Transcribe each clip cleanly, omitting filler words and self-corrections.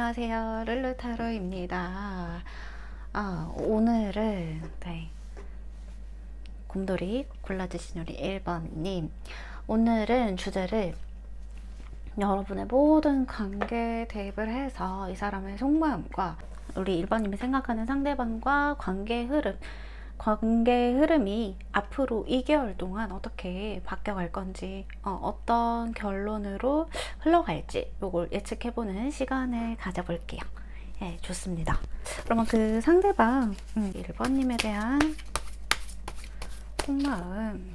안녕하세요. 룰루타로입니다. 오늘은 곰돌이 골라주신 우리 1번님, 오늘은 주제를 여러분의 모든 관계에 대입을 해서 이 사람의 속마음과 우리 1번님이 생각하는 상대방과 관계 흐름이 앞으로 2개월 동안 어떻게 바뀌어갈 건지, 어떤 결론으로 흘러갈지 요걸 예측해보는 시간을 가져볼게요. 예, 좋습니다. 그러면 그 상대방 1번님에 대한 속마음,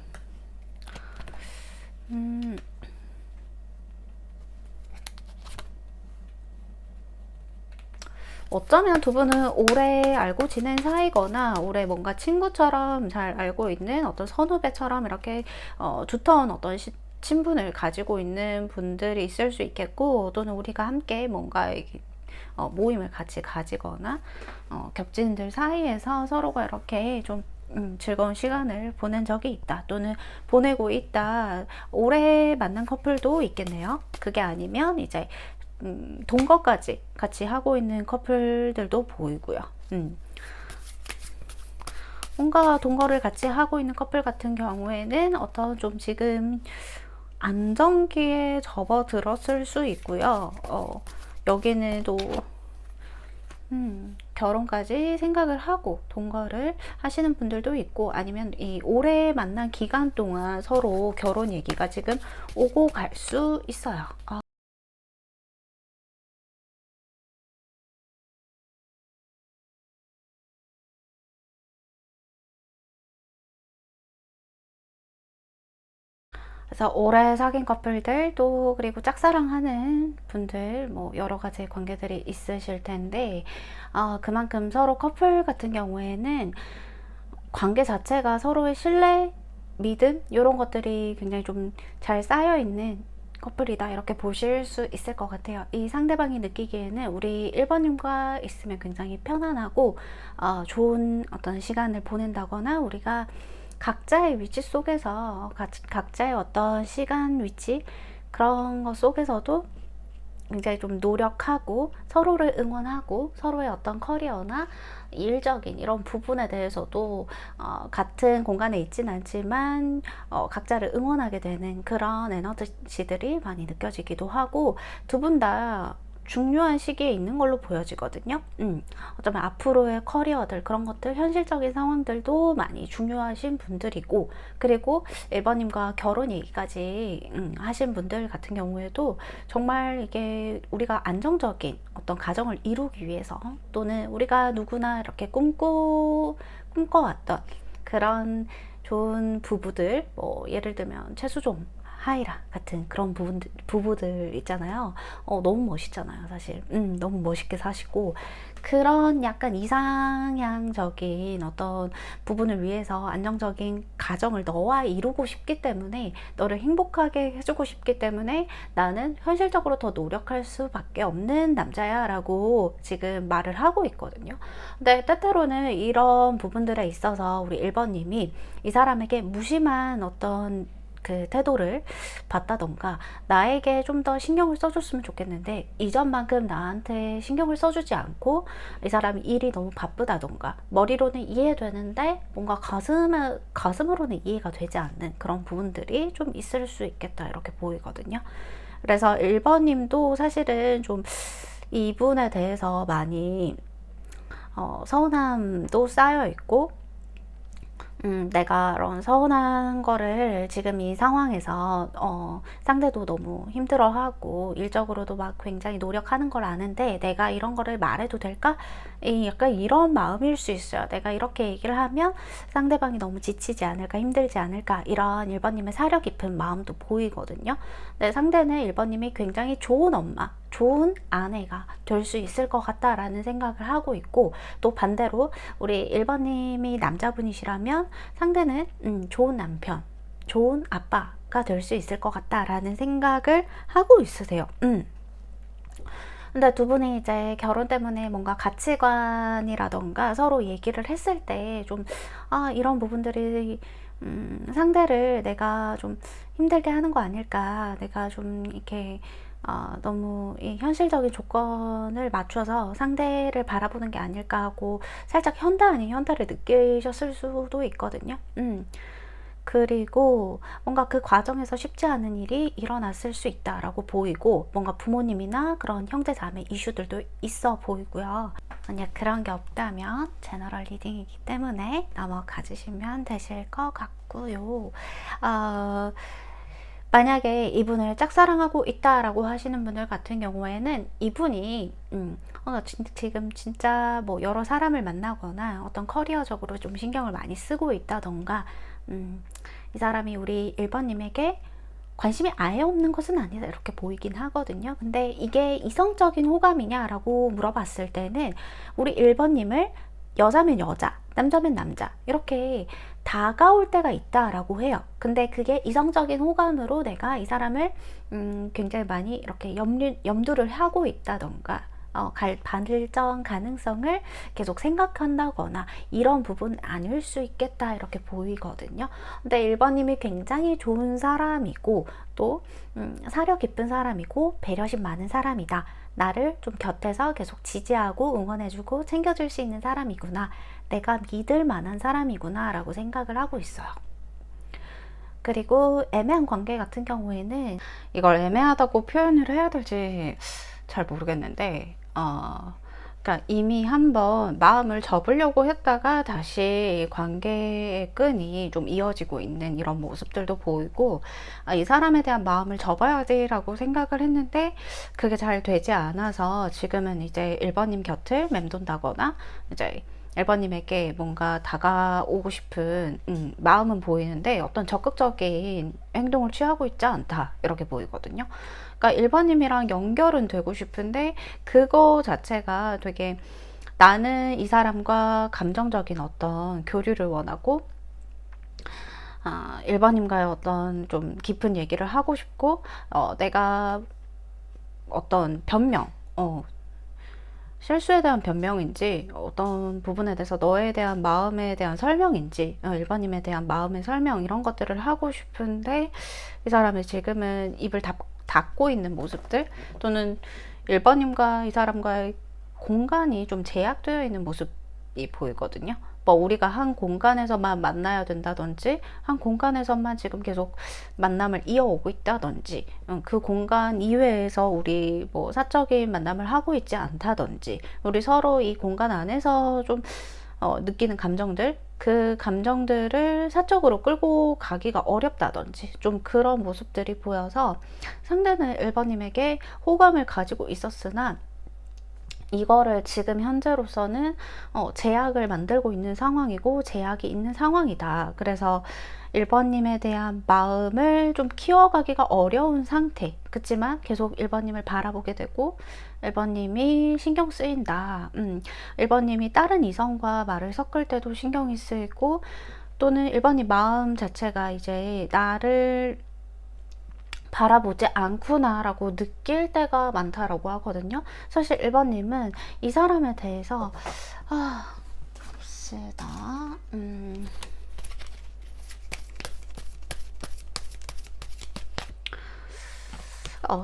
어쩌면 두 분은 오래 알고 지낸 사이거나 오래 뭔가 친구처럼 잘 알고 있는 어떤 선후배처럼 이렇게 두터운 어떤 친분을 가지고 있는 분들이 있을 수 있겠고, 또는 우리가 함께 뭔가 모임을 같이 가지거나 겹친들 사이에서 서로가 이렇게 좀 즐거운 시간을 보낸 적이 있다, 또는 보내고 있다. 오래 만난 커플도 있겠네요. 그게 아니면 이제 동거까지 같이 하고 있는 커플들도 보이고요. 뭔가 동거를 같이 하고 있는 커플 같은 경우에는 어떤 좀 지금 안정기에 접어들었을 수 있고요. 여기는 또 결혼까지 생각을 하고 동거를 하시는 분들도 있고, 아니면 이 오래 만난 기간 동안 서로 결혼 얘기가 지금 오고 갈 수 있어요. 그래서 오래 사귄 커플들, 또 그리고 짝사랑하는 분들, 뭐 여러 가지 관계들이 있으실 텐데, 그만큼 서로 커플 같은 경우에는 관계 자체가 서로의 신뢰, 믿음 이런 것들이 굉장히 좀 잘 쌓여 있는 커플이다, 이렇게 보실 수 있을 것 같아요. 이 상대방이 느끼기에는 우리 1번님과 있으면 굉장히 편안하고 좋은 어떤 시간을 보낸다거나, 우리가 각자의 위치 속에서 각자의 어떤 시간, 위치, 그런 것 속에서도 굉장히 좀 노력하고 서로를 응원하고, 서로의 어떤 커리어나 일적인 이런 부분에 대해서도 같은 공간에 있진 않지만 각자를 응원하게 되는 그런 에너지들이 많이 느껴지기도 하고, 두 분 다 중요한 시기에 있는 걸로 보여지거든요. 어쩌면 앞으로의 커리어들, 그런 것들, 현실적인 상황들도 많이 중요하신 분들이고, 그리고 1번님과 결혼 얘기까지 하신 분들 같은 경우에도 정말 이게 우리가 안정적인 어떤 가정을 이루기 위해서, 또는 우리가 누구나 이렇게 꿈꿔왔던 그런 좋은 부부들, 뭐 예를 들면 최수종, 하이라 같은 그런 부부들 있잖아요. 너무 멋있잖아요, 사실. 너무 멋있게 사시고, 그런 약간 이상향적인 어떤 부분을 위해서 안정적인 가정을 너와 이루고 싶기 때문에, 너를 행복하게 해주고 싶기 때문에 나는 현실적으로 더 노력할 수밖에 없는 남자야 라고 지금 말을 하고 있거든요. 근데 때때로는 이런 부분들에 있어서 우리 1번님이 이 사람에게 무심한 어떤 그 태도를 봤다던가, 나에게 좀 더 신경을 써줬으면 좋겠는데 이전만큼 나한테 신경을 써주지 않고, 이 사람이 일이 너무 바쁘다던가, 머리로는 이해되는데 뭔가 가슴으로는 이해가 되지 않는 그런 부분들이 좀 있을 수 있겠다, 이렇게 보이거든요. 그래서 1번님도 사실은 좀 이분에 대해서 많이 서운함도 쌓여 있고, 내가 그런 서운한 거를 지금 이 상황에서 상대도 너무 힘들어하고 일적으로도 막 굉장히 노력하는 걸 아는데 내가 이런 거를 말해도 될까? 약간 이런 마음일 수 있어요. 내가 이렇게 얘기를 하면 상대방이 너무 지치지 않을까, 힘들지 않을까, 이런 1번님의 사려 깊은 마음도 보이거든요. 근데 상대는 1번님이 굉장히 좋은 엄마, 좋은 아내가 될 수 있을 것 같다라는 생각을 하고 있고, 또 반대로 우리 1번님이 남자분이시라면 상대는 좋은 남편, 좋은 아빠가 될 수 있을 것 같다라는 생각을 하고 있으세요. 근데 두 분이 이제 결혼 때문에 뭔가 가치관이라던가 서로 얘기를 했을 때 좀 이런 부분들이 상대를 내가 좀 힘들게 하는 거 아닐까, 내가 좀 이렇게 너무 이 현실적인 조건을 맞춰서 상대를 바라보는 게 아닐까 하고 살짝 현타 아닌 현타를 느끼셨을 수도 있거든요. 그리고 뭔가 그 과정에서 쉽지 않은 일이 일어났을 수 있다라고 보이고, 뭔가 부모님이나 그런 형제 자매 이슈들도 있어 보이고요. 만약 그런 게 없다면 제너럴 리딩이기 때문에 넘어가 주시면 되실 것 같고요. 만약에 이분을 짝사랑하고 있다라고 하시는 분들 같은 경우에는 이분이 지금 진짜 뭐 여러 사람을 만나거나 어떤 커리어적으로 좀 신경을 많이 쓰고 있다던가, 이 사람이 우리 1번님에게 관심이 아예 없는 것은 아니다 이렇게 보이긴 하거든요. 근데 이게 이성적인 호감이냐라고 물어봤을 때는 우리 1번님을 여자면 여자, 남자면 남자 이렇게 다가올 때가 있다라고 해요. 근데 그게 이성적인 호감으로 내가 이 사람을 굉장히 많이 이렇게 염두를 하고 있다던가, 발전 가능성을 계속 생각한다거나 이런 부분은 아닐 수 있겠다 이렇게 보이거든요. 근데 1번님이 굉장히 좋은 사람이고 또 사려 깊은 사람이고 배려심 많은 사람이다. 나를 좀 곁에서 계속 지지하고 응원해주고 챙겨줄 수 있는 사람이구나. 내가 믿을 만한 사람이구나 라고 생각을 하고 있어요. 그리고 애매한 관계 같은 경우에는 이걸 애매하다고 표현을 해야 될지 잘 모르겠는데, 그러니까 이미 한번 마음을 접으려고 했다가 다시 관계의 끈이 좀 이어지고 있는 이런 모습들도 보이고, 이 사람에 대한 마음을 접어야지라고 생각을 했는데 그게 잘 되지 않아서 지금은 이제 1번님 곁을 맴돈다거나 이제 1번님에게 뭔가 다가오고 싶은 마음은 보이는데 어떤 적극적인 행동을 취하고 있지 않다 이렇게 보이거든요. 그러니까 1번님이랑 연결은 되고 싶은데 그거 자체가 되게 나는 이 사람과 감정적인 어떤 교류를 원하고 1번님과의 어떤 좀 깊은 얘기를 하고 싶고, 내가 어떤 변명, 실수에 대한 변명인지 어떤 부분에 대해서 너에 대한 마음에 대한 설명인지, 1번님에 대한 마음의 설명 이런 것들을 하고 싶은데 이 사람이 지금은 입을 닫고 있는 모습들, 또는 1번님과 이 사람과의 공간이 좀 제약되어 있는 모습이 보이거든요. 뭐 우리가 한 공간에서만 만나야 된다든지 한 공간에서만 지금 계속 만남을 이어오고 있다든지, 그 공간 이외에서 우리 뭐 사적인 만남을 하고 있지 않다든지, 우리 서로 이 공간 안에서 좀 느끼는 감정들, 그 감정들을 사적으로 끌고 가기가 어렵다든지 좀 그런 모습들이 보여서 상대는 1번님에게 호감을 가지고 있었으나 이거를 지금 현재로서는 제약을 만들고 있는 상황이고 제약이 있는 상황이다. 그래서 1번님에 대한 마음을 좀 키워가기가 어려운 상태. 그치만 계속 1번님을 바라보게 되고 1번님이 신경 쓰인다. 1번님이 다른 이성과 말을 섞을 때도 신경이 쓰이고, 또는 1번님 마음 자체가 이제 나를 바라보지 않구나라고 느낄 때가 많다라고 하거든요. 사실 1번님은 이 사람에 대해서 봅시다.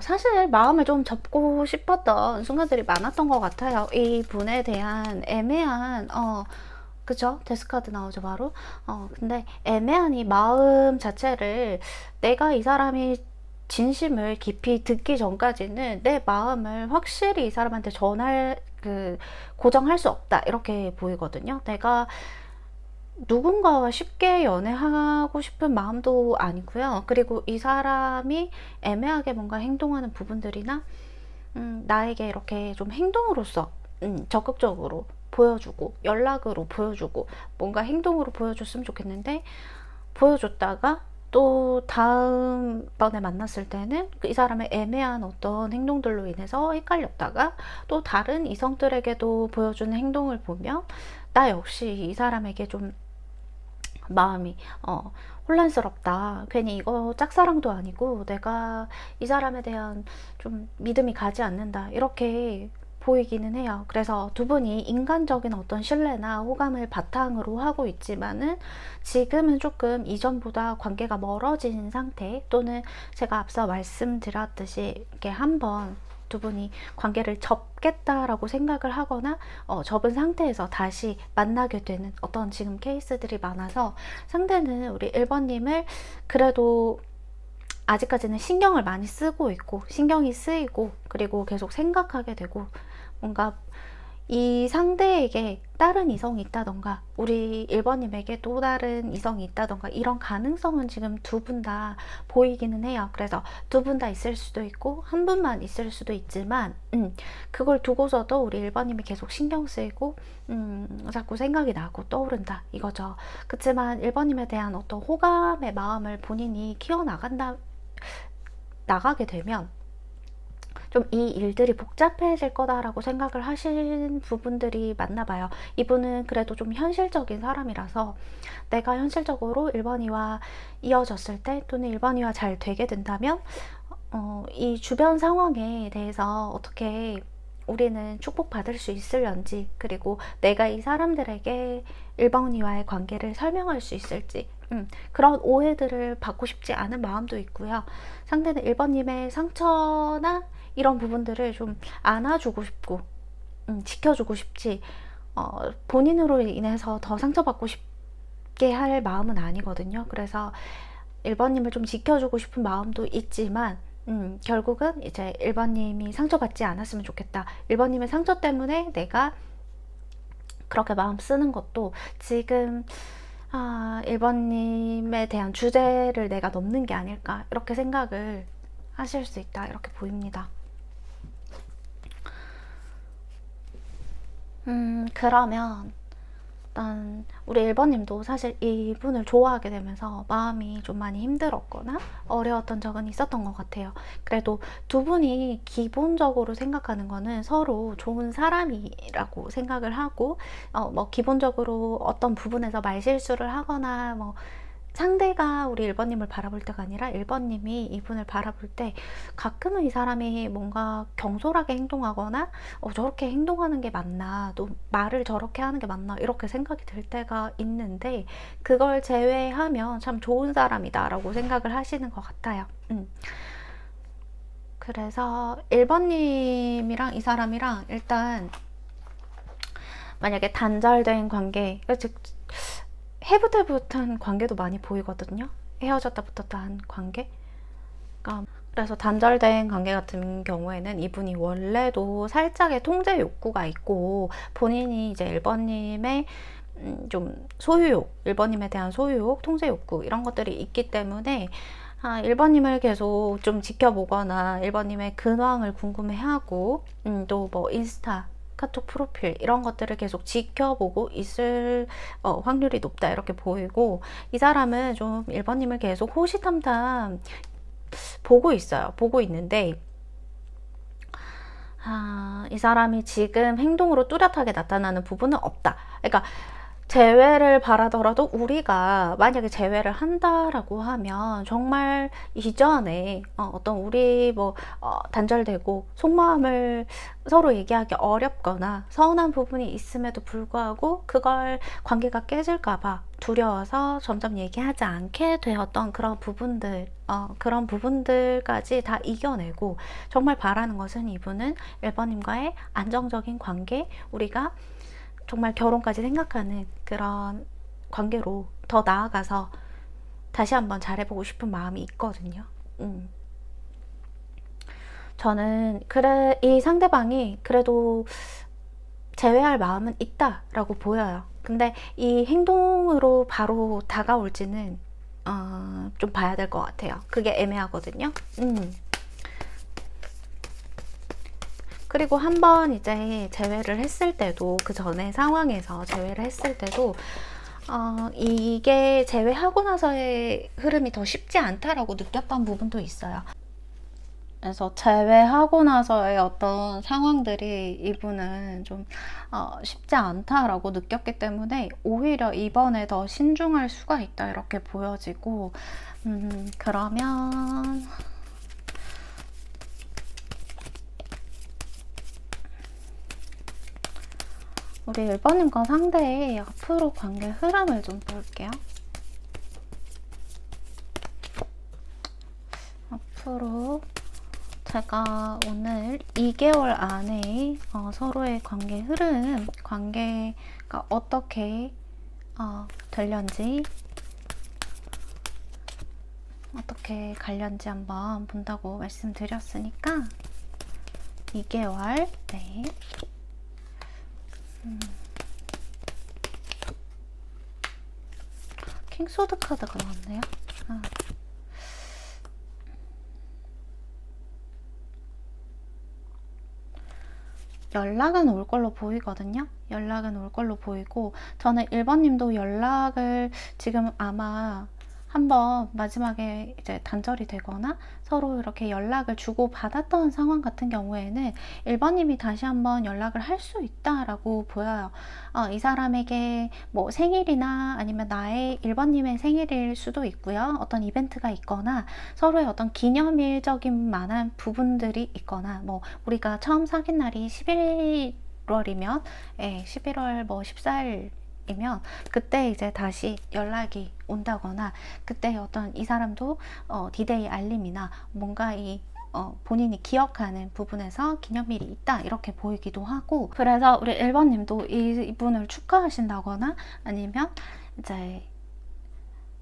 사실 마음을 좀 접고 싶었던 순간들이 많았던 것 같아요. 이 분에 대한 애매한 그죠? 데스카드 나오죠, 바로. 근데 애매한 이 마음 자체를 내가 이 사람이 진심을 깊이 듣기 전까지는 내 마음을 확실히 이 사람한테 고정할 수 없다 이렇게 보이거든요. 내가 누군가와 쉽게 연애하고 싶은 마음도 아니고요. 그리고 이 사람이 애매하게 뭔가 행동하는 부분들이나 나에게 이렇게 좀 행동으로서 적극적으로 보여주고 연락으로 보여주고 뭔가 행동으로 보여줬으면 좋겠는데, 보여줬다가 또 다음번에 만났을 때는 이 사람의 애매한 어떤 행동들로 인해서 헷갈렸다가 또 다른 이성들에게도 보여주는 행동을 보면 나 역시 이 사람에게 좀 마음이 혼란스럽다. 괜히 이거 짝사랑도 아니고 내가 이 사람에 대한 좀 믿음이 가지 않는다. 이렇게 보이기는 해요. 그래서 두 분이 인간적인 어떤 신뢰나 호감을 바탕으로 하고 있지만은 지금은 조금 이전보다 관계가 멀어진 상태, 또는 제가 앞서 말씀드렸듯이 이렇게 한번 두 분이 관계를 접겠다라고 생각을 하거나 접은 상태에서 다시 만나게 되는 어떤 지금 케이스들이 많아서, 상대는 우리 1번님을 그래도 아직까지는 신경을 많이 쓰고 있고, 신경이 쓰이고, 그리고 계속 생각하게 되고, 뭔가 이 상대에게 다른 이성이 있다던가, 우리 1번님에게 또 다른 이성이 있다던가, 이런 가능성은 지금 두 분 다 보이기는 해요. 그래서 두 분 다 있을 수도 있고 한 분만 있을 수도 있지만, 그걸 두고서도 우리 1번님이 계속 신경 쓰이고 자꾸 생각이 나고 떠오른다 이거죠. 그렇지만 1번님에 대한 어떤 호감의 마음을 본인이 나가게 되면 좀 이 일들이 복잡해질 거다라고 생각을 하신 부분들이 많나 봐요. 이분은 그래도 좀 현실적인 사람이라서, 내가 현실적으로 1번이와 이어졌을 때, 또는 1번이와 잘 되게 된다면 이 주변 상황에 대해서 어떻게 우리는 축복받을 수 있을런지, 그리고 내가 이 사람들에게 1번이와의 관계를 설명할 수 있을지, 그런 오해들을 받고 싶지 않은 마음도 있고요. 상대는 1번님의 상처나 이런 부분들을 좀 안아주고 싶고 지켜주고 싶지, 본인으로 인해서 더 상처받고 싶게 할 마음은 아니거든요. 그래서 1번님을 좀 지켜주고 싶은 마음도 있지만, 결국은 이제 1번님이 상처받지 않았으면 좋겠다, 1번님의 상처 때문에 내가 그렇게 마음 쓰는 것도 지금 1번님에 대한 주제를 내가 넘는 게 아닐까, 이렇게 생각을 하실 수 있다, 이렇게 보입니다. 그러면 일단 우리 1번님도 사실 이분을 좋아하게 되면서 마음이 좀 많이 힘들었거나 어려웠던 적은 있었던 것 같아요. 그래도 두 분이 기본적으로 생각하는 거는 서로 좋은 사람이라고 생각을 하고, 뭐 기본적으로 어떤 부분에서 말실수를 하거나, 뭐 상대가 우리 1번님을 바라볼 때가 아니라 1번님이 이분을 바라볼 때 가끔은 이 사람이 뭔가 경솔하게 행동하거나, 저렇게 행동하는 게 맞나, 또 말을 저렇게 하는 게 맞나, 이렇게 생각이 들 때가 있는데, 그걸 제외하면 참 좋은 사람이다 라고 생각을 하시는 것 같아요. 그래서 1번님이랑 이 사람이랑 일단 만약에 단절된 관계, 즉 해부태부탄 관계도 많이 보이거든요. 헤어졌다 붙었다 한 관계. 그래서 단절된 관계 같은 경우에는 이분이 원래도 살짝의 통제 욕구가 있고, 본인이 이제 1번님의 좀 소유욕, 1번님에 대한 소유욕, 통제 욕구, 이런 것들이 있기 때문에 1번님을 계속 좀 지켜보거나 1번님의 근황을 궁금해하고, 또 뭐 인스타, 카톡 프로필 이런 것들을 계속 지켜보고 있을 확률이 높다, 이렇게 보이고, 이 사람은 좀 1번님을 계속 호시탐탐 보고 있어요. 보고 있는데 이 사람이 지금 행동으로 뚜렷하게 나타나는 부분은 없다. 그러니까 재회를 바라더라도, 우리가 만약에 재회를 한다라고 하면 정말 이전에 어떤 우리 단절되고 속마음을 서로 얘기하기 어렵거나 서운한 부분이 있음에도 불구하고 그걸 관계가 깨질까봐 두려워서 점점 얘기하지 않게 되었던 그런 그런 부분들까지 다 이겨내고, 정말 바라는 것은 이분은 1번님과의 안정적인 관계, 우리가 정말 결혼까지 생각하는 그런 관계로 더 나아가서 다시 한번 잘해보고 싶은 마음이 있거든요. 저는 이 상대방이 그래도 제외할 마음은 있다라고 보여요. 근데 이 행동으로 바로 다가올지는 좀 봐야 될 것 같아요. 그게 애매하거든요. 그리고 한번 이제 재회를 했을 때도, 그 전에 상황에서 재회를 했을 때도 이게 재회하고 나서의 흐름이 더 쉽지 않다라고 느꼈던 부분도 있어요. 그래서 재회하고 나서의 어떤 상황들이 이분은 좀 쉽지 않다라고 느꼈기 때문에 오히려 이번에 더 신중할 수가 있다, 이렇게 보여지고, 그러면 우리 1번님과 상대의 앞으로 관계 흐름을 좀 볼게요. 앞으로 제가 오늘 2개월 안에 서로의 관계 흐름, 관계가 어떻게 될련지, 어떻게 갈련지 한번 본다고 말씀드렸으니까 2개월, 네. 킹소드 카드가 나왔네요. 연락은 올 걸로 보이거든요. 연락은 올 걸로 보이고, 저는 1번님도 연락을 지금 아마 한번 마지막에 이제 단절이 되거나 서로 이렇게 연락을 주고 받았던 상황 같은 경우에는 1번님이 다시 한번 연락을 할 수 있다라고 보여요. 이 사람에게 뭐 생일이나 아니면 나의 1번님의 생일일 수도 있고요. 어떤 이벤트가 있거나 서로의 어떤 기념일적인 만한 부분들이 있거나, 뭐 우리가 처음 사귄 날이 11월이면 11월 뭐 14일 이면 그때 이제 다시 연락이 온다거나, 그때 어떤 이 사람도 디데이 알림이나 뭔가 본인이 기억하는 부분에서 기념일이 있다 이렇게 보이기도 하고, 그래서 우리 1번님도 이분을 축하하신다거나 아니면 이제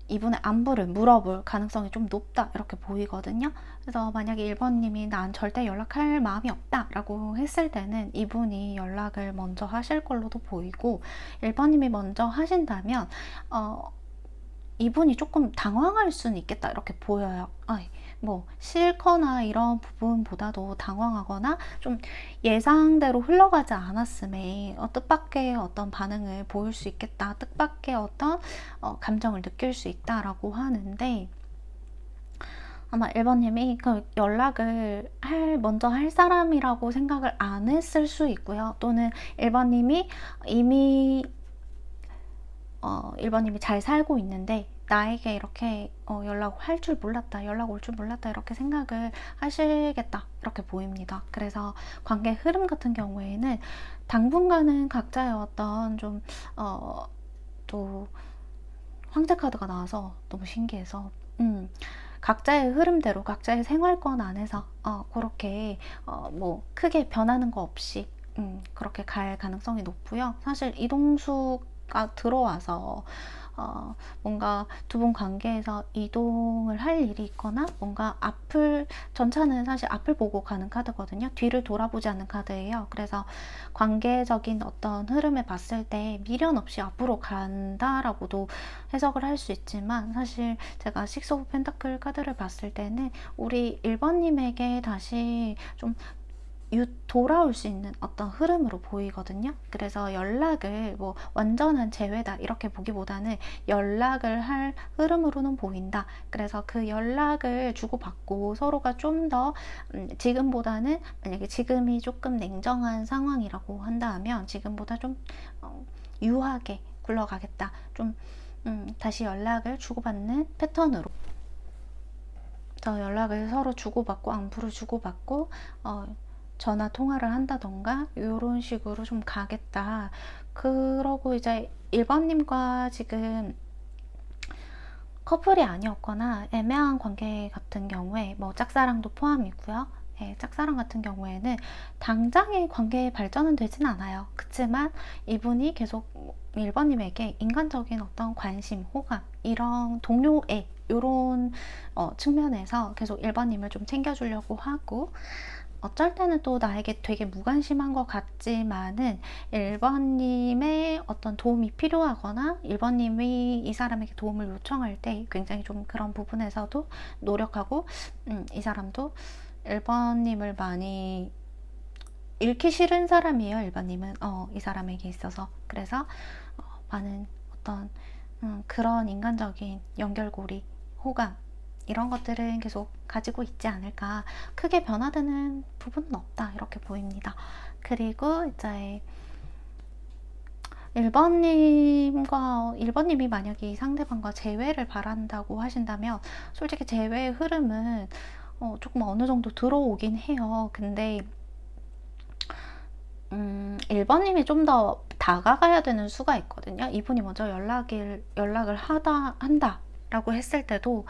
이분의 안부를 물어볼 가능성이 좀 높다 이렇게 보이거든요. 그래서 만약에 1번님이 난 절대 연락할 마음이 없다 라고 했을 때는 이분이 연락을 먼저 하실 걸로도 보이고, 1번님이 먼저 하신다면 이분이 조금 당황할 수는 있겠다 이렇게 보여요. 뭐 싫거나 이런 부분보다도 당황하거나 좀 예상대로 흘러가지 않았음에 뜻밖의 어떤 반응을 보일 수 있겠다, 뜻밖의 어떤 감정을 느낄 수 있다라고 하는데, 아마 1번님이 그 연락을 먼저 할 사람이라고 생각을 안 했을 수 있고요. 또는 1번님이 이미 1번님이 잘 살고 있는데 나에게 이렇게 연락 할 줄 몰랐다, 연락 올 줄 몰랐다 이렇게 생각을 하시겠다 이렇게 보입니다. 그래서 관계 흐름 같은 경우에는 당분간은 각자의 어떤 좀 또 황제 카드가 나와서 너무 신기해서 각자의 흐름대로 각자의 생활권 안에서 그렇게 뭐 크게 변하는 거 없이 그렇게 갈 가능성이 높고요. 사실 이동수가 들어와서 뭔가 두 분 관계에서 이동을 할 일이 있거나 뭔가 전차는 사실 앞을 보고 가는 카드거든요. 뒤를 돌아보지 않는 카드예요. 그래서 관계적인 어떤 흐름을 봤을 때 미련 없이 앞으로 간다라고도 해석을 할 수 있지만, 사실 제가 식스 오브 펜타클 카드를 봤을 때는 우리 1번님에게 다시 좀 돌아올 수 있는 어떤 흐름으로 보이거든요. 그래서 연락을 뭐 완전한 재회다 이렇게 보기보다는 연락을 할 흐름으로는 보인다. 그래서 그 연락을 주고받고 서로가 좀 더 지금보다는, 만약에 지금이 조금 냉정한 상황이라고 한다면 지금보다 좀 유하게 굴러가겠다. 좀 다시 연락을 주고받는 패턴으로, 더 연락을 서로 주고받고 안부를 주고받고 전화 통화를 한다던가 이런 식으로 좀 가겠다. 그러고 이제 1번님과 지금 커플이 아니었거나 애매한 관계 같은 경우에 뭐 짝사랑도 포함이고요. 짝사랑 같은 경우에는 당장의 관계의 발전은 되진 않아요. 그렇지만 이분이 계속 1번님에게 인간적인 어떤 관심, 호감, 이런 동료애 이런 측면에서 계속 1번님을 좀 챙겨주려고 하고, 어쩔 때는 또 나에게 되게 무관심한 것 같지만은 1번님의 어떤 도움이 필요하거나 1번님이 이 사람에게 도움을 요청할 때 굉장히 좀 그런 부분에서도 노력하고, 이 사람도 1번님을 많이 잃기 싫은 사람이에요. 1번님은 이 사람에게 있어서. 그래서 많은 어떤 그런 인간적인 연결고리, 호감 이런 것들은 계속 가지고 있지 않을까. 크게 변화되는 부분은 없다 이렇게 보입니다. 그리고 이제 1번님이 만약에 이 상대방과 재회를 바란다고 하신다면 솔직히 재회의 흐름은 조금 어느 정도 들어오긴 해요. 근데 1번님이 좀 더 다가가야 되는 수가 있거든요. 이분이 먼저 연락을 한다 라고 했을 때도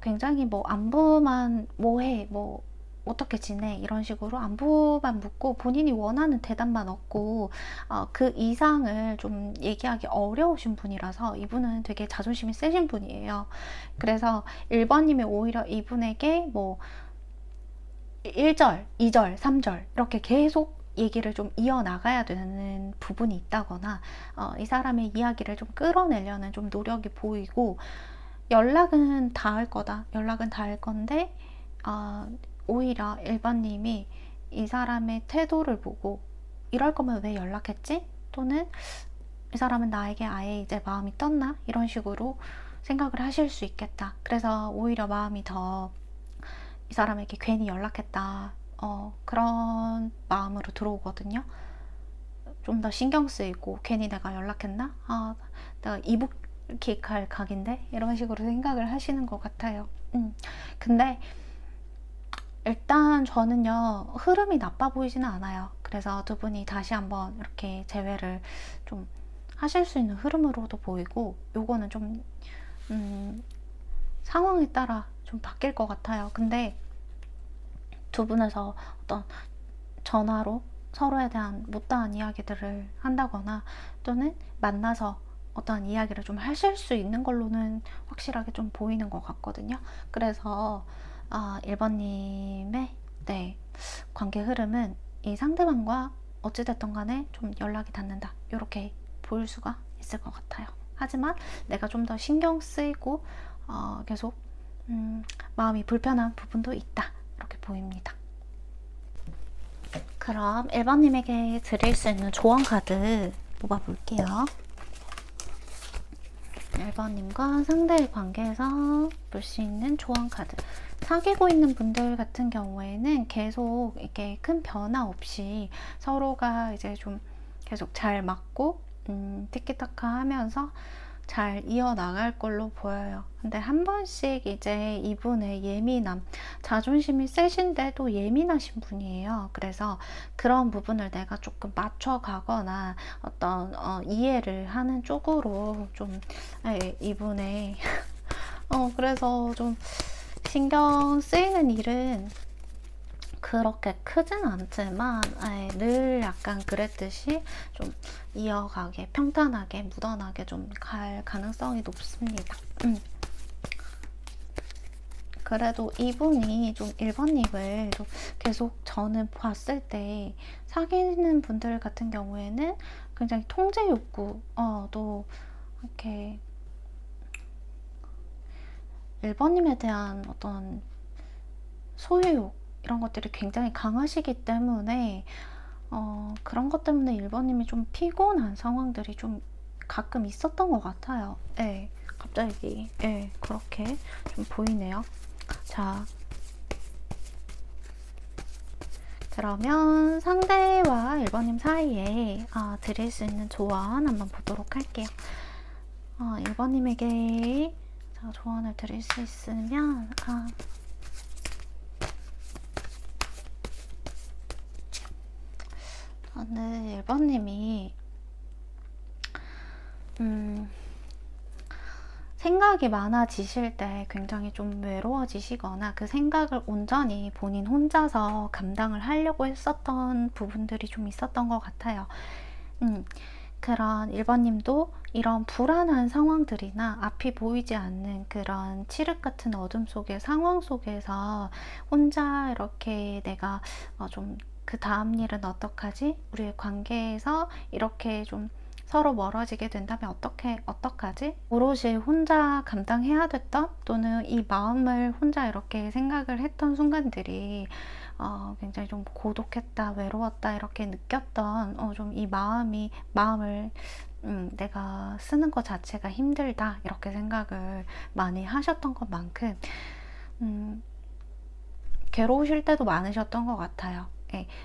굉장히 뭐 안부만 뭐해 뭐 어떻게 지내 이런 식으로 안부만 묻고 본인이 원하는 대답만 얻고 그 이상을 좀 얘기하기 어려우신 분이라서 이분은 되게 자존심이 세신 분이에요. 그래서 1번님이 오히려 이분에게 뭐 1절, 2절, 3절 이렇게 계속 얘기를 좀 이어나가야 되는 부분이 있다거나 이 사람의 이야기를 좀 끌어내려는 좀 노력이 보이고 연락은 다 할 거다. 연락은 다 할 건데 오히려 1번님이 이 사람의 태도를 보고 이럴 거면 왜 연락했지? 또는 이 사람은 나에게 아예 이제 마음이 떴나? 이런 식으로 생각을 하실 수 있겠다. 그래서 오히려 마음이 더 이 사람에게 괜히 연락했다. 그런 마음으로 들어오거든요. 좀 더 신경 쓰이고 괜히 내가 연락했나? 내가 이북킥할 각인데? 이런 식으로 생각을 하시는 것 같아요. 근데 일단 저는요 흐름이 나빠 보이지는 않아요. 그래서 두 분이 다시 한번 이렇게 재회를 좀 하실 수 있는 흐름으로도 보이고 요거는 좀 상황에 따라 좀 바뀔 것 같아요. 근데 두 분에서 어떤 전화로 서로에 대한 못다한 이야기들을 한다거나 또는 만나서 어떠한 이야기를 좀 하실 수 있는 걸로는 확실하게 좀 보이는 것 같거든요. 그래서 1번님의 네, 관계 흐름은 이 상대방과 어찌됐든 간에 좀 연락이 닿는다 이렇게 보일 수가 있을 것 같아요. 하지만 내가 좀 더 신경 쓰이고 계속 마음이 불편한 부분도 있다 이렇게 보입니다. 그럼 1번님에게 드릴 수 있는 조언 카드 뽑아볼게요. 1번님과 상대의 관계에서 볼 수 있는 조언 카드. 사귀고 있는 분들 같은 경우에는 계속 이렇게 큰 변화 없이 서로가 이제 좀 계속 잘 맞고 티키타카 하면서 잘 이어나갈 걸로 보여요. 근데 한 번씩 이제 이분의 예민함, 자존심이 세신데도 예민하신 분이에요. 그래서 그런 부분을 내가 조금 맞춰가거나 어떤 이해를 하는 쪽으로 좀 이분의 그래서 좀 신경 쓰이는 일은 그렇게 크진 않지만 늘 약간 그랬듯이 좀 이어가게 평탄하게 무던하게 좀 갈 가능성이 높습니다. 그래도 이분이 좀 1번님을 좀 계속 저는 봤을 때 사귀는 분들 같은 경우에는 굉장히 통제 욕구도 이렇게 1번님에 대한 어떤 소유욕 이런 것들이 굉장히 강하시기 때문에 그런 것 때문에 1번님이 좀 피곤한 상황들이 좀 가끔 있었던 것 같아요. 네, 갑자기 그렇게 좀 보이네요. 자, 그러면 상대와 1번님 사이에 드릴 수 있는 조언 한번 보도록 할게요. 1번님에게 조언을 드릴 수 있으면 저는 1번님이 생각이 많아지실 때 굉장히 좀 외로워지시거나 그 생각을 온전히 본인 혼자서 감당을 하려고 했었던 부분들이 좀 있었던 것 같아요. 그런 1번님도 이런 불안한 상황들이나 앞이 보이지 않는 그런 칠흑 같은 어둠 속의 상황 속에서 혼자 이렇게 내가 좀 그 다음 일은 어떡하지? 우리의 관계에서 이렇게 좀 서로 멀어지게 된다면 어떡하지? 오롯이 혼자 감당해야 됐던 또는 이 마음을 혼자 이렇게 생각을 했던 순간들이 굉장히 좀 고독했다, 외로웠다 이렇게 느꼈던 좀 이 마음을 내가 쓰는 것 자체가 힘들다 이렇게 생각을 많이 하셨던 것만큼 괴로우실 때도 많으셨던 것 같아요.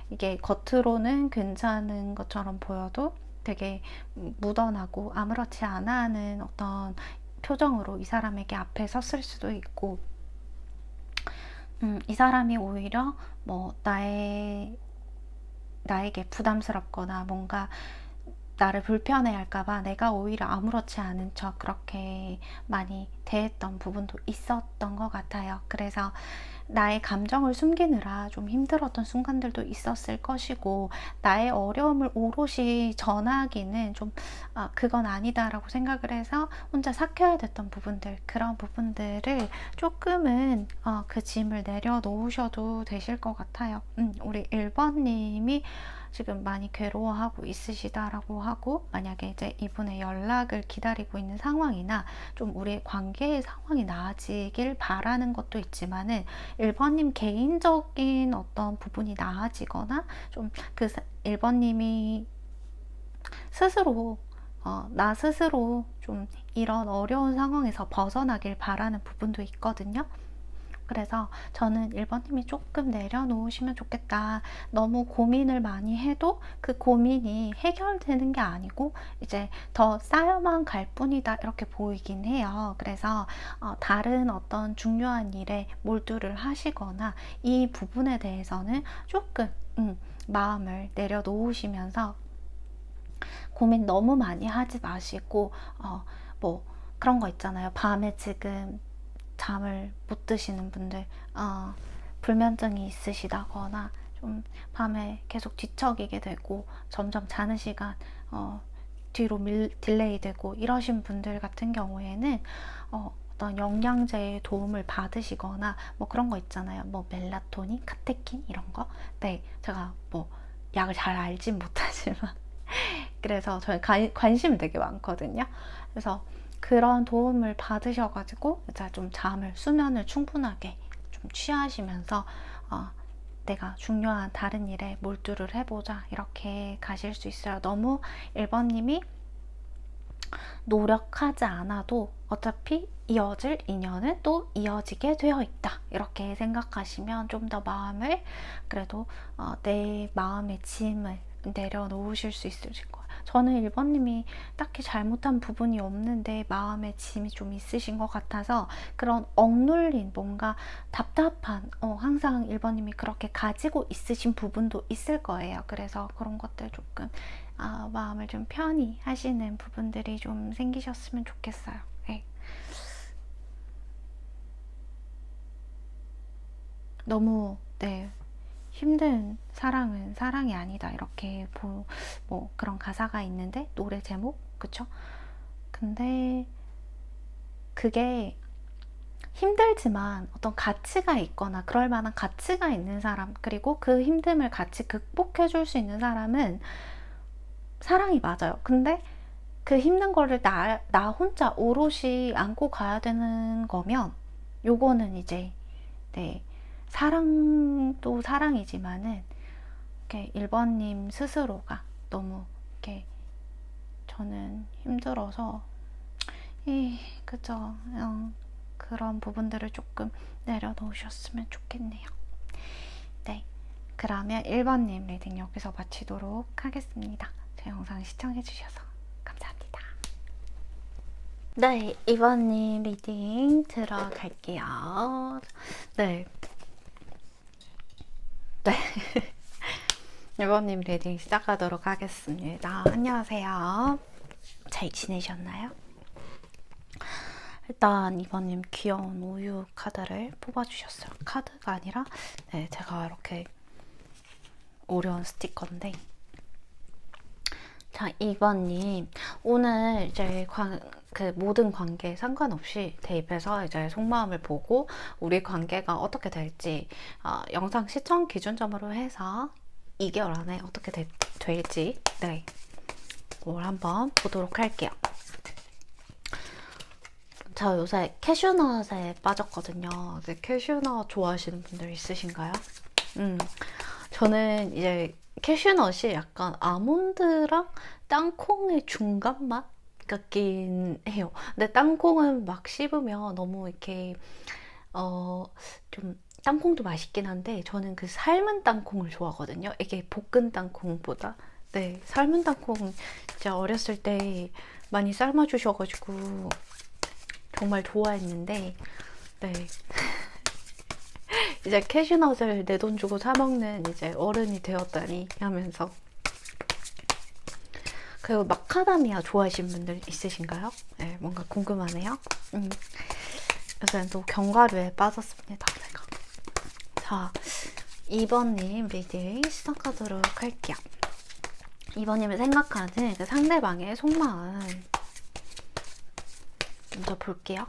이게 겉으로는 괜찮은 것처럼 보여도 되게 무던하고 아무렇지 않아 하는 어떤 표정으로 이 사람에게 앞에 섰을 수도 있고 이 사람이 오히려 뭐 나의 나에게 부담스럽거나 뭔가 나를 불편해할까봐 내가 오히려 아무렇지 않은 척 그렇게 많이 대했던 부분도 있었던 것 같아요. 그래서 나의 감정을 숨기느라 좀 힘들었던 순간들도 있었을 것이고, 나의 어려움을 오롯이 전하기는 좀 그건 아니다라고 생각을 해서 혼자 삭혀야 됐던 부분들, 그런 부분들을 조금은 그 짐을 내려놓으셔도 되실 것 같아요. 우리 1번님이 지금 많이 괴로워하고 있으시다라고 하고, 만약에 이제 이분의 연락을 기다리고 있는 상황이나 좀 우리의 관계의 상황이 나아지길 바라는 것도 있지만은 1번님 개인적인 어떤 부분이 나아지거나 좀 그 1번님이 스스로 나 스스로 좀 이런 어려운 상황에서 벗어나길 바라는 부분도 있거든요. 그래서 저는 1번님이 조금 내려놓으시면 좋겠다. 너무 고민을 많이 해도 그 고민이 해결되는 게 아니고 이제 더 쌓여만 갈 뿐이다, 이렇게 보이긴 해요. 그래서 다른 어떤 중요한 일에 몰두를 하시거나 이 부분에 대해서는 조금 마음을 내려놓으시면서 고민 너무 많이 하지 마시고, 뭐 그런 거 있잖아요. 밤에 지금 잠을 못 드시는 분들, 불면증이 있으시다거나 좀 밤에 계속 뒤척이게 되고 점점 자는 시간 뒤로 딜레이 되고 이러신 분들 같은 경우에는 어떤 영양제의 도움을 받으시거나 뭐 그런 거 있잖아요. 뭐 멜라토닌, 카테킨 이런 거. 네, 제가 뭐 약을 잘 알진 못하지만 그래서 저는 관심이 되게 많거든요. 그래서 그런 도움을 받으셔가지고 이제 좀 수면을 충분하게 좀 취하시면서 내가 중요한 다른 일에 몰두를 해보자, 이렇게 가실 수 있어요. 너무 1번님이 노력하지 않아도 어차피 이어질 인연은 또 이어지게 되어 있다, 이렇게 생각하시면 좀 더 마음을, 그래도 내 마음의 짐을 내려놓으실 수 있을 거예요. 저는 1번님이 딱히 잘못한 부분이 없는데 마음의 짐이 좀 있으신 것 같아서 그런 억눌린 뭔가 답답한 항상 1번님이 그렇게 가지고 있으신 부분도 있을 거예요. 그래서 그런 것들 조금 마음을 좀 편히 하시는 부분들이 좀 생기셨으면 좋겠어요. 네. 너무 힘든 사랑은 사랑이 아니다, 이렇게 뭐 그런 가사가 있는데, 노래 제목, 그쵸? 근데 그게 힘들지만 어떤 가치가 있거나 그럴 만한 가치가 있는 사람, 그리고 그 힘듦을 같이 극복해 줄 수 있는 사람은 사랑이 맞아요. 근데 그 힘든 거를 나 혼자 오롯이 안고 가야 되는 거면 요거는 이제 사랑도 사랑이지만은 이렇게 1번님 스스로가 너무 이렇게 저는 힘들어서 그죠? 그런 부분들을 조금 내려놓으셨으면 좋겠네요. 네, 그러면 1번님 리딩 여기서 마치도록 하겠습니다. 제 영상 시청해주셔서 감사합니다. 네, 2번님 리딩 들어갈게요. 네. 1번님 리딩 시작하도록 하겠습니다. 안녕하세요. 잘 지내셨나요? 일단 2번님 귀여운 우유 카드를 뽑아주셨어요. 카드가 아니라 제가 이렇게 오려운 스티커인데, 자, 2번님 오늘 이제 그 모든 관계에 상관없이 대입해서 이제 속마음을 보고 우리 관계가 어떻게 될지 영상 시청 기준점으로 해서 2개월 안에 어떻게 될지 뭘 한번 보도록 할게요. 저 요새 캐슈넛에 빠졌거든요. 캐슈넛 좋아하시는 분들 있으신가요? 저는 이제 캐슈넛이 약간 아몬드랑 땅콩의 중간 맛 같긴 해요. 근데 땅콩은 막 씹으면 너무 이렇게 좀 땅콩도 맛있긴 한데 저는 그 삶은 땅콩을 좋아하거든요. 이게 볶은 땅콩보다. 네, 삶은 땅콩 진짜 어렸을 때 많이 삶아주셔가지고 정말 좋아했는데, 이제 캐슈넛을 내 돈 주고 사 먹는 이제 어른이 되었다니 하면서. 그리고 마카다미아 좋아하시는 분들 있으신가요? 네, 뭔가 궁금하네요. 요새는 또 견과류에 빠졌습니다, 제가. 자, 2번님 리딩 시작하도록 할게요. 2번님을 생각하는 그 상대방의 속마음 먼저 볼게요.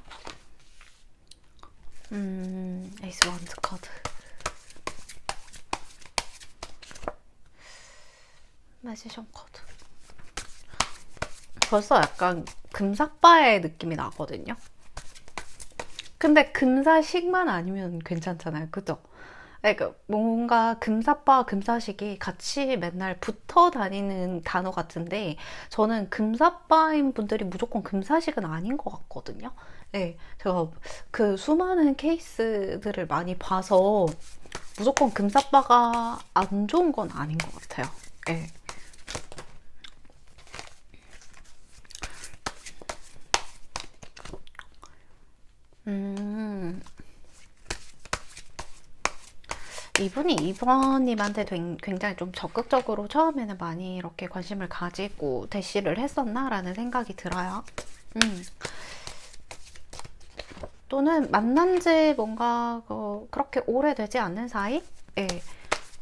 에이스 원드 카드. 매지션 카드. 벌써 약간 금사빠의 느낌이 나거든요. 근데 금사식만 아니면 괜찮잖아요, 그죠? 그러니까 뭔가 금사빠, 금사식이 같이 맨날 붙어 다니는 단어 같은데 저는 금사빠인 분들이 무조건 금사식은 아닌 것 같거든요. 네, 제가 그 수많은 케이스들을 많이 봐서 무조건 금사빠가 안 좋은 건 아닌 것 같아요. 네. 이분이 2번님한테 굉장히 좀 적극적으로 처음에는 많이 이렇게 관심을 가지고 대시를 했었나라는 생각이 들어요. 또는 만난 지 뭔가 그렇게 오래되지 않는 사이? 예.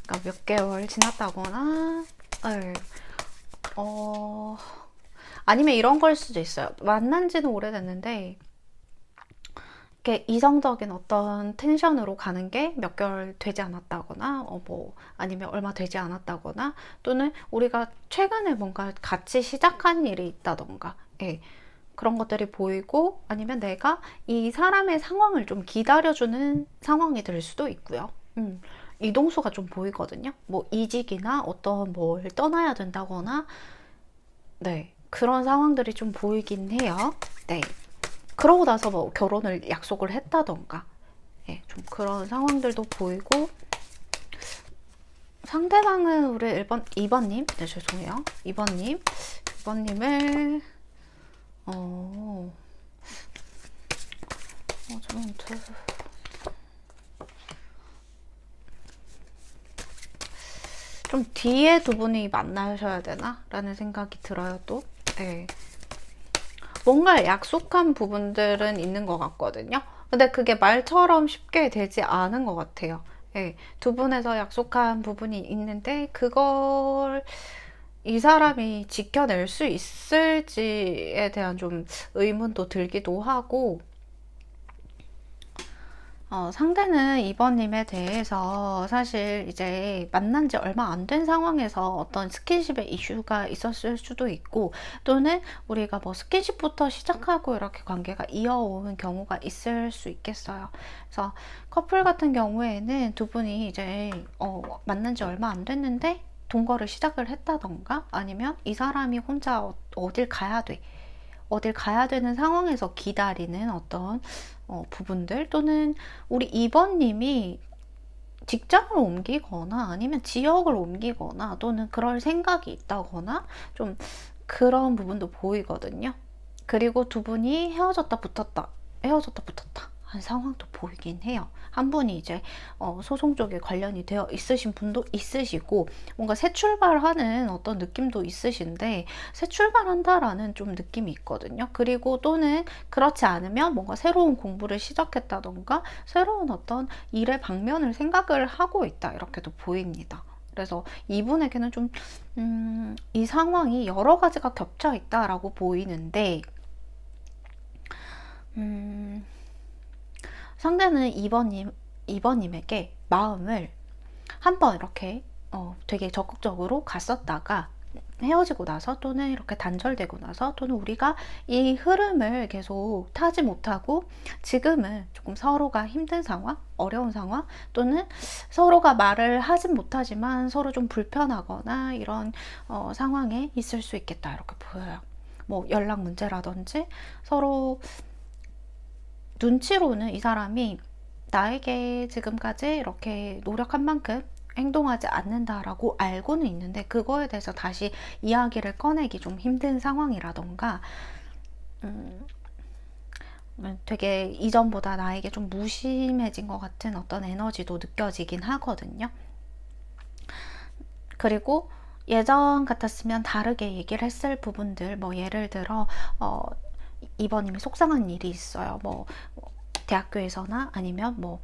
그러니까 몇 개월 지났다거나, 예. 아니면 이런 걸 수도 있어요. 만난 지는 오래됐는데, 이렇게 이성적인 어떤 텐션으로 가는 게 몇 개월 되지 않았다거나, 아니면 얼마 되지 않았다거나, 또는 우리가 최근에 뭔가 같이 시작한 일이 있다던가, 예. 그런 것들이 보이고, 아니면 내가 이 사람의 상황을 좀 기다려주는 상황이 될 수도 있고요. 이동수가 좀 보이거든요. 뭐 이직이나 어떤 뭘 떠나야 된다거나, 네. 그런 상황들이 좀 보이긴 해요. 네. 그러고 나서 뭐 결혼을 약속을 했다던가, 예, 좀 그런 상황들도 보이고, 상대방은 우리 2번님, 네, 죄송해요. 2번님을, 좀 뒤에 두 분이 만나셔야 되나? 라는 생각이 들어요, 또. 네. 뭔가 약속한 부분들은 있는 것 같거든요. 근데 그게 말처럼 쉽게 되지 않은 것 같아요. 네, 두 분에서 약속한 부분이 있는데 그걸 이 사람이 지켜낼 수 있을지에 대한 좀 의문도 들기도 하고, 상대는 2번님에 대해서 사실 이제 만난 지 얼마 안 된 상황에서 어떤 스킨십의 이슈가 있었을 수도 있고, 또는 우리가 뭐 스킨십부터 시작하고 이렇게 관계가 이어온 경우가 있을 수 있겠어요. 그래서 커플 같은 경우에는 두 분이 이제 만난 지 얼마 안 됐는데 동거를 시작을 했다던가, 아니면 이 사람이 혼자 어딜 가야 돼. 어딜 가야 되는 상황에서 기다리는 어떤 부분들, 또는 우리 2번님이 직장을 옮기거나 아니면 지역을 옮기거나 또는 그럴 생각이 있다거나 좀 그런 부분도 보이거든요. 그리고 두 분이 헤어졌다 붙었다 한 상황도 보이긴 해요. 한 분이 이제 소송 쪽에 관련이 되어 있으신 분도 있으시고, 뭔가 새 출발하는 어떤 느낌도 있으신데 새 출발한다라는 좀 느낌이 있거든요. 그리고 또는 그렇지 않으면 뭔가 새로운 공부를 시작했다던가 새로운 어떤 일의 방면을 생각을 하고 있다, 이렇게도 보입니다. 그래서 이분에게는 좀 이 상황이 여러 가지가 겹쳐 있다라고 보이는데, 상대는 2번님에게 마음을 한번 이렇게 되게 적극적으로 갔었다가 헤어지고 나서, 또는 이렇게 단절되고 나서, 또는 우리가 이 흐름을 계속 타지 못하고 지금은 조금 서로가 힘든 상황, 어려운 상황, 또는 서로가 말을 하진 못하지만 서로 좀 불편하거나 이런 상황에 있을 수 있겠다, 이렇게 보여요. 뭐 연락 문제라든지, 서로 눈치로는 이 사람이 나에게 지금까지 이렇게 노력한 만큼 행동하지 않는다라고 알고는 있는데 그거에 대해서 다시 이야기를 꺼내기 좀 힘든 상황이라던가, 되게 이전보다 나에게 좀 무심해진 것 같은 어떤 에너지도 느껴지긴 하거든요. 그리고 예전 같았으면 다르게 얘기를 했을 부분들, 뭐 예를 들어 이번님이 속상한 일이 있어요. 뭐 대학교에서나 아니면 뭐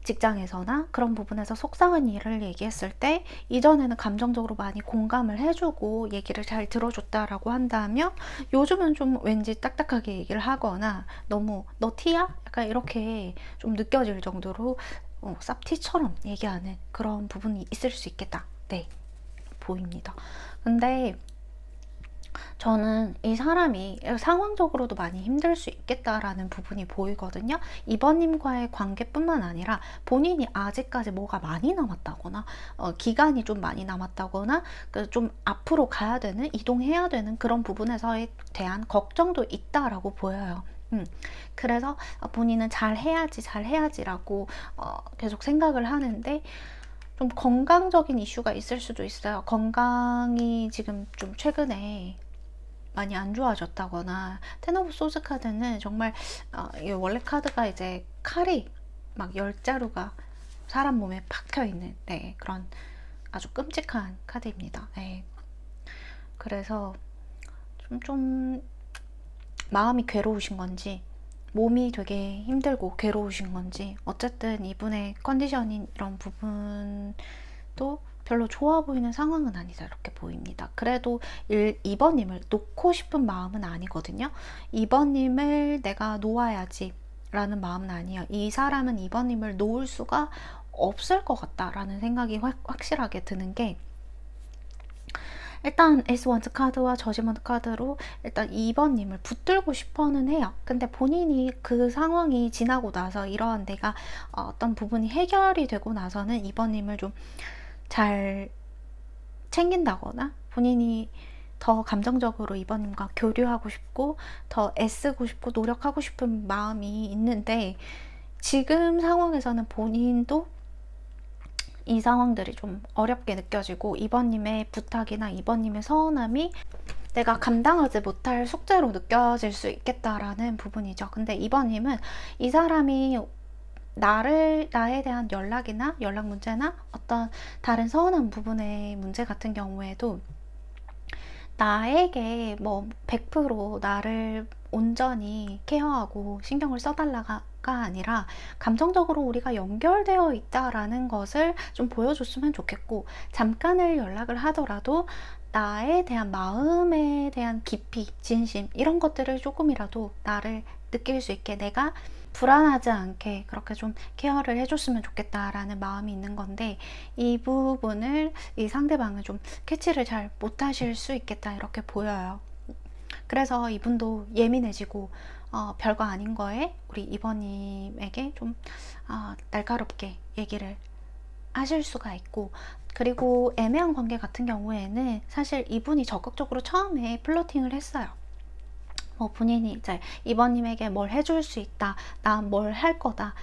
직장에서나 그런 부분에서 속상한 일을 얘기했을 때 이전에는 감정적으로 많이 공감을 해주고 얘기를 잘 들어줬다라고 한다면 요즘은 좀 왠지 딱딱하게 얘기를 하거나 너무 너 티야? 약간 이렇게 좀 느껴질 정도로 쌉티처럼 얘기하는 그런 부분이 있을 수 있겠다. 네, 보입니다. 근데 저는 이 사람이 상황적으로도 많이 힘들 수 있겠다라는 부분이 보이거든요. 이번님과의 관계뿐만 아니라 본인이 아직까지 뭐가 많이 남았다거나 기간이 좀 많이 남았다거나 좀 앞으로 가야 되는, 이동해야 되는 그런 부분에서에 대한 걱정도 있다라고 보여요. 그래서 본인은 잘 해야지라고 계속 생각을 하는데 좀 건강적인 이슈가 있을 수도 있어요. 건강이 지금 좀 최근에 많이 안 좋아졌다거나, 텐 오브 소즈 카드는 정말 원래 카드가 이제 칼이 막 10자루가 사람 몸에 박혀있는, 네, 그런 아주 끔찍한 카드입니다. 네. 그래서 좀 마음이 괴로우신 건지, 몸이 되게 힘들고 괴로우신 건지, 어쨌든 이분의 컨디션인 이런 부분도 별로 좋아 보이는 상황은 아니다 이렇게 보입니다. 그래도 2번님을 놓고 싶은 마음은 아니거든요. 2번님을 내가 놓아야지 라는 마음은 아니에요. 이 사람은 2번님을 놓을 수가 없을 것 같다라는 생각이 확실하게 드는 게, 일단 에이스 카드와 저지먼트 카드로 일단 2번님을 붙들고 싶어는 해요. 근데 본인이 그 상황이 지나고 나서 이러한 내가 어떤 부분이 해결이 되고 나서는 2번님을 좀 잘 챙긴다거나 본인이 더 감정적으로 2번님과 교류하고 싶고 더 애쓰고 싶고 노력하고 싶은 마음이 있는데, 지금 상황에서는 본인도 이 상황들이 좀 어렵게 느껴지고 2번님의 부탁이나 2번님의 서운함이 내가 감당하지 못할 숙제로 느껴질 수 있겠다라는 부분이죠. 근데 2번님은 이 사람이 나에 대한 연락이나 연락 문제나 어떤 다른 서운한 부분의 문제 같은 경우에도 나에게 뭐 100% 나를 온전히 케어하고 신경을 써달라가 아니라 감정적으로 우리가 연결되어 있다라는 것을 좀 보여줬으면 좋겠고, 잠깐을 연락을 하더라도 나에 대한 마음에 대한 깊이, 진심 이런 것들을 조금이라도 나를 느낄 수 있게, 내가 불안하지 않게 그렇게 좀 케어를 해줬으면 좋겠다라는 마음이 있는 건데, 이 부분을 이 상대방은 좀 캐치를 잘 못하실 수 있겠다 이렇게 보여요. 그래서 이분도 예민해지고 별거 아닌 거에 우리 이번님에게 좀 날카롭게 얘기를 하실 수가 있고, 그리고 애매한 관계 같은 경우에는 사실 이분이 적극적으로 처음에 플러팅을 했어요. 뭐 본인이 이제 이번님에게 뭘 해줄 수 있다, 난 뭘 할 거다,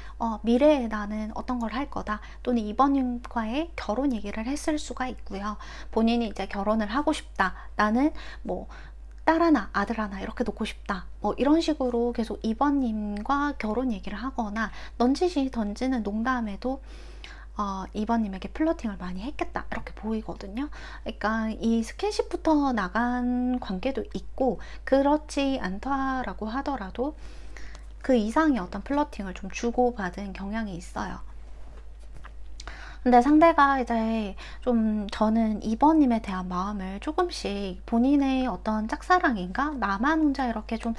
미래에 나는 어떤 걸 할 거다, 또는 이번님과의 결혼 얘기를 했을 수가 있고요. 본인이 이제 결혼을 하고 싶다, 나는 뭐 딸 하나, 아들 하나 이렇게 놓고 싶다, 뭐 이런 식으로 계속 이번님과 결혼 얘기를 하거나 넌지시 던지는 농담에도 2번님에게 플러팅을 많이 했겠다 이렇게 보이거든요. 그러니까 이 스킨십부터 나간 관계도 있고, 그렇지 않다라고 하더라도 그 이상의 어떤 플러팅을 좀 주고받은 경향이 있어요. 근데 상대가 이제 좀, 저는 2번님에 대한 마음을 조금씩 본인의 어떤 짝사랑인가? 나만 혼자 이렇게 좀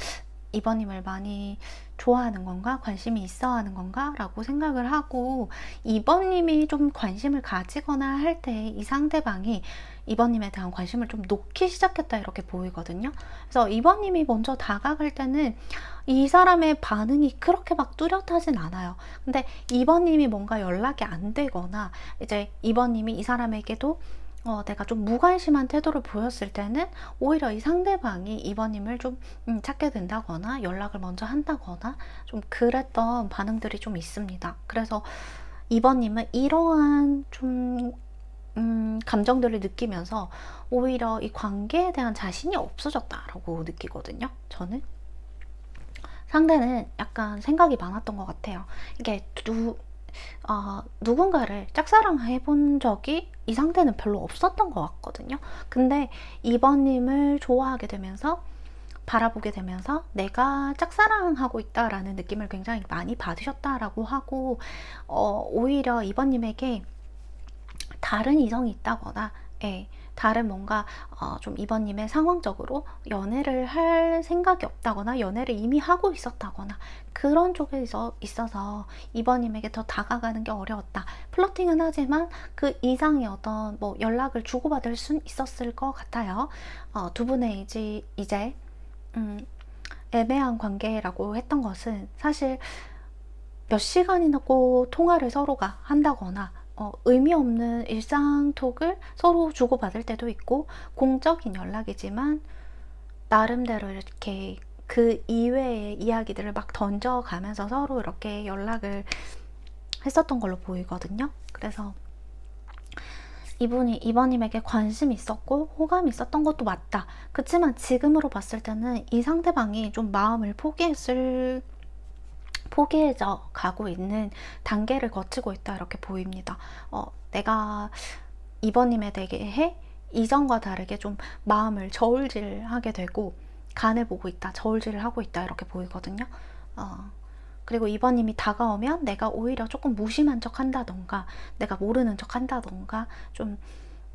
2번님을 많이 좋아하는 건가? 관심이 있어 하는 건가? 라고 생각을 하고, 2번님이 좀 관심을 가지거나 할 때 이 상대방이 2번님에 대한 관심을 좀 놓기 시작했다 이렇게 보이거든요. 그래서 2번님이 먼저 다가갈 때는 이 사람의 반응이 그렇게 막 뚜렷하진 않아요. 근데 2번님이 뭔가 연락이 안 되거나 이제 2번님이 이 사람에게도 내가 좀 무관심한 태도를 보였을 때는 오히려 이 상대방이 2번님을 좀 찾게 된다거나 연락을 먼저 한다거나 좀 그랬던 반응들이 좀 있습니다. 그래서 2번님은 이러한 좀 감정들을 느끼면서 오히려 이 관계에 대한 자신이 없어졌다라고 느끼거든요, 저는. 상대는 약간 생각이 많았던 것 같아요. 이게 누군가를 짝사랑해 본 적이 이 상대는 별로 없었던 것 같거든요. 근데 2번님을 좋아하게 되면서 바라보게 되면서 내가 짝사랑하고 있다라는 느낌을 굉장히 많이 받으셨다라고 하고, 오히려 2번님에게 다른 이성이 있다거나, 예, 다른 뭔가 좀 2번님의 상황적으로 연애를 할 생각이 없다거나 연애를 이미 하고 있었다거나 그런 쪽에 있어서 2번님에게 더 다가가는 게 어려웠다. 플러팅은 하지만 그 이상의 어떤 뭐 연락을 주고받을 순 있었을 것 같아요. 두 분의 이제 애매한 관계라고 했던 것은 사실 몇 시간이나 꼭 통화를 서로가 한다거나 의미 없는 일상톡을 서로 주고받을 때도 있고, 공적인 연락이지만 나름대로 이렇게 그 이외의 이야기들을 막 던져가면서 서로 이렇게 연락을 했었던 걸로 보이거든요. 그래서 이분이 2번님에게 관심이 있었고 호감이 있었던 것도 맞다. 그렇지만 지금으로 봤을 때는 이 상대방이 좀 마음을 포기해져 가고 있는 단계를 거치고 있다, 이렇게 보입니다. 내가 2번님에 대해 이전과 다르게 좀 마음을 저울질하게 되고 간을 보고 있다, 저울질을 하고 있다, 이렇게 보이거든요. 그리고 2번님이 다가오면 내가 오히려 조금 무심한 척 한다던가 내가 모르는 척 한다던가 좀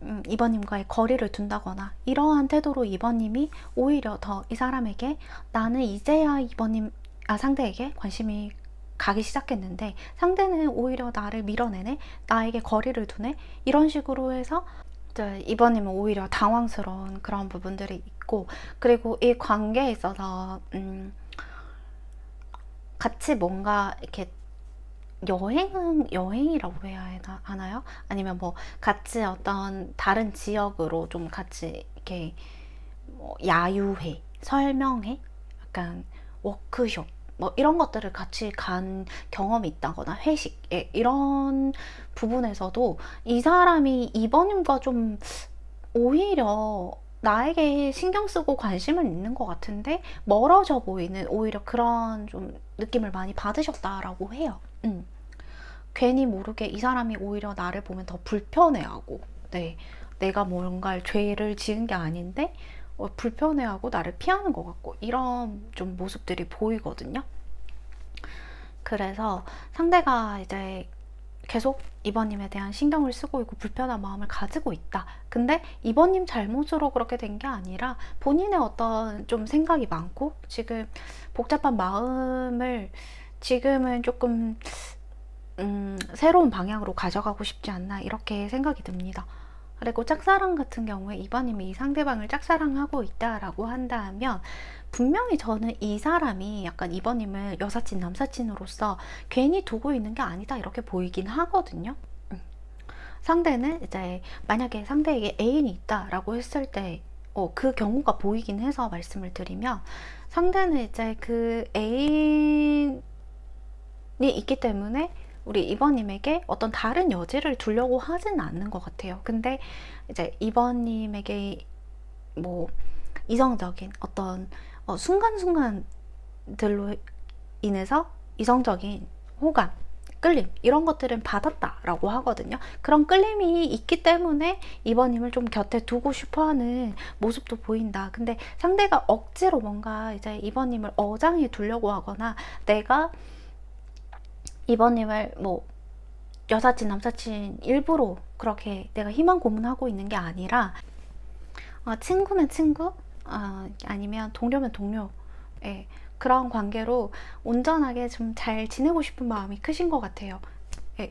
2번님과의 거리를 둔다거나 이러한 태도로 2번님이 오히려 더 이 사람에게 나는 이제야 상대에게 관심이 가기 시작했는데 상대는 오히려 나를 밀어내네, 나에게 거리를 두네, 이런 식으로 해서 2번님은 오히려 당황스러운 그런 부분들이 있고, 그리고 이 관계에 있어서 같이 뭔가 이렇게 여행이라고 해야 하나요? 아니면 뭐 같이 어떤 다른 지역으로 좀 같이 이렇게 뭐 야유회, 설명회, 약간 워크숍 뭐 이런 것들을 같이 간 경험이 있다거나 회식, 이런 부분에서도 이 사람이 2번님과 좀 오히려 나에게 신경 쓰고 관심을 있는 것 같은데 멀어져 보이는 오히려 그런 좀 느낌을 많이 받으셨다라고 해요. 괜히 모르게 이 사람이 오히려 나를 보면 더 불편해하고, 네, 내가 뭔가 죄를 지은 게 아닌데 불편해하고 나를 피하는 것 같고 이런 좀 모습들이 보이거든요. 그래서 상대가 이제 계속 2번님에 대한 신경을 쓰고 있고 불편한 마음을 가지고 있다. 근데 2번님 잘못으로 그렇게 된 게 아니라 본인의 어떤 좀 생각이 많고 지금 복잡한 마음을 지금은 조금 새로운 방향으로 가져가고 싶지 않나, 이렇게 생각이 듭니다. 그리고 짝사랑 같은 경우에 2번님이 이 상대방을 짝사랑하고 있다라고 한다면 분명히 저는 이 사람이 약간 2번님을 여사친 남사친으로서 괜히 두고 있는 게 아니다, 이렇게 보이긴 하거든요. 상대는 이제 만약에 상대에게 애인이 있다라고 했을 때 그 경우가 보이긴 해서 말씀을 드리면, 상대는 이제 그 애인이 있기 때문에 우리 2번님에게 어떤 다른 여지를 두려고 하진 않는 것 같아요. 근데 이제 2번님에게 뭐 이성적인 어떤 순간순간들로 인해서 이성적인 호감, 끌림 이런 것들은 받았다라고 하거든요. 그런 끌림이 있기 때문에 2번님을 좀 곁에 두고 싶어하는 모습도 보인다. 근데 상대가 억지로 뭔가 이제 2번님을 어장에 두려고 하거나 내가 2번님을 뭐 여사친 남사친 일부러 그렇게 내가 희망 고문하고 있는 게 아니라 친구면 친구, 아니면 동료면 동료, 그런 관계로 온전하게 좀 잘 지내고 싶은 마음이 크신 것 같아요.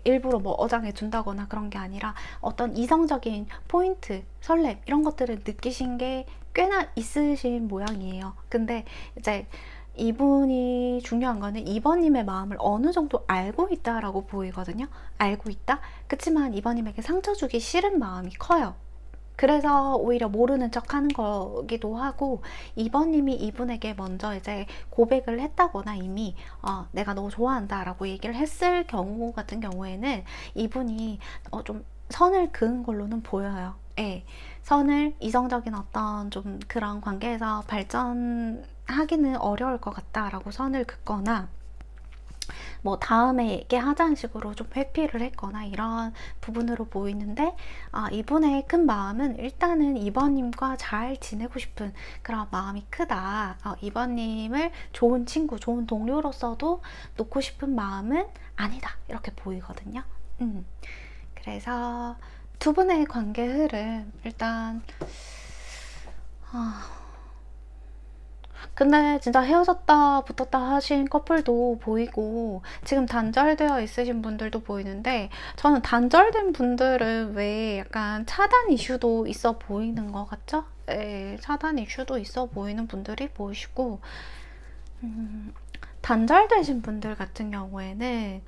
일부러 뭐 어장에 둔다거나 그런 게 아니라 어떤 이성적인 포인트, 설렘 이런 것들을 느끼신 게 꽤나 있으신 모양이에요. 근데 이제 이분이 중요한 거는 2번님의 마음을 어느 정도 알고 있다라고 보이거든요. 알고 있다? 그치만 2번님에게 상처 주기 싫은 마음이 커요. 그래서 오히려 모르는 척 하는 거기도 하고, 2번님이 이분에게 먼저 이제 고백을 했다거나 이미 내가 너 좋아한다 라고 얘기를 했을 경우 같은 경우에는 이분이 좀 선을 그은 걸로는 보여요. 선을 이성적인 어떤 좀 그런 관계에서 발전을 하기는 어려울 것 같다라고 선을 긋거나 뭐 다음에 얘기하자는 식으로 좀 회피를 했거나 이런 부분으로 보이는데, 이분의 큰 마음은 일단은 2번님과 잘 지내고 싶은 그런 마음이 크다. 2번님을 좋은 친구, 좋은 동료로서도 놓고 싶은 마음은 아니다, 이렇게 보이거든요. 그래서 두 분의 관계 흐름 일단 근데 진짜 헤어졌다 붙었다 하신 커플도 보이고 지금 단절되어 있으신 분들도 보이는데, 저는 단절된 분들은 왜 약간 차단 이슈도 있어 보이는 것 같죠? 네, 차단 이슈도 있어 보이는 분들이 보이시고, 단절되신 분들 같은 경우에는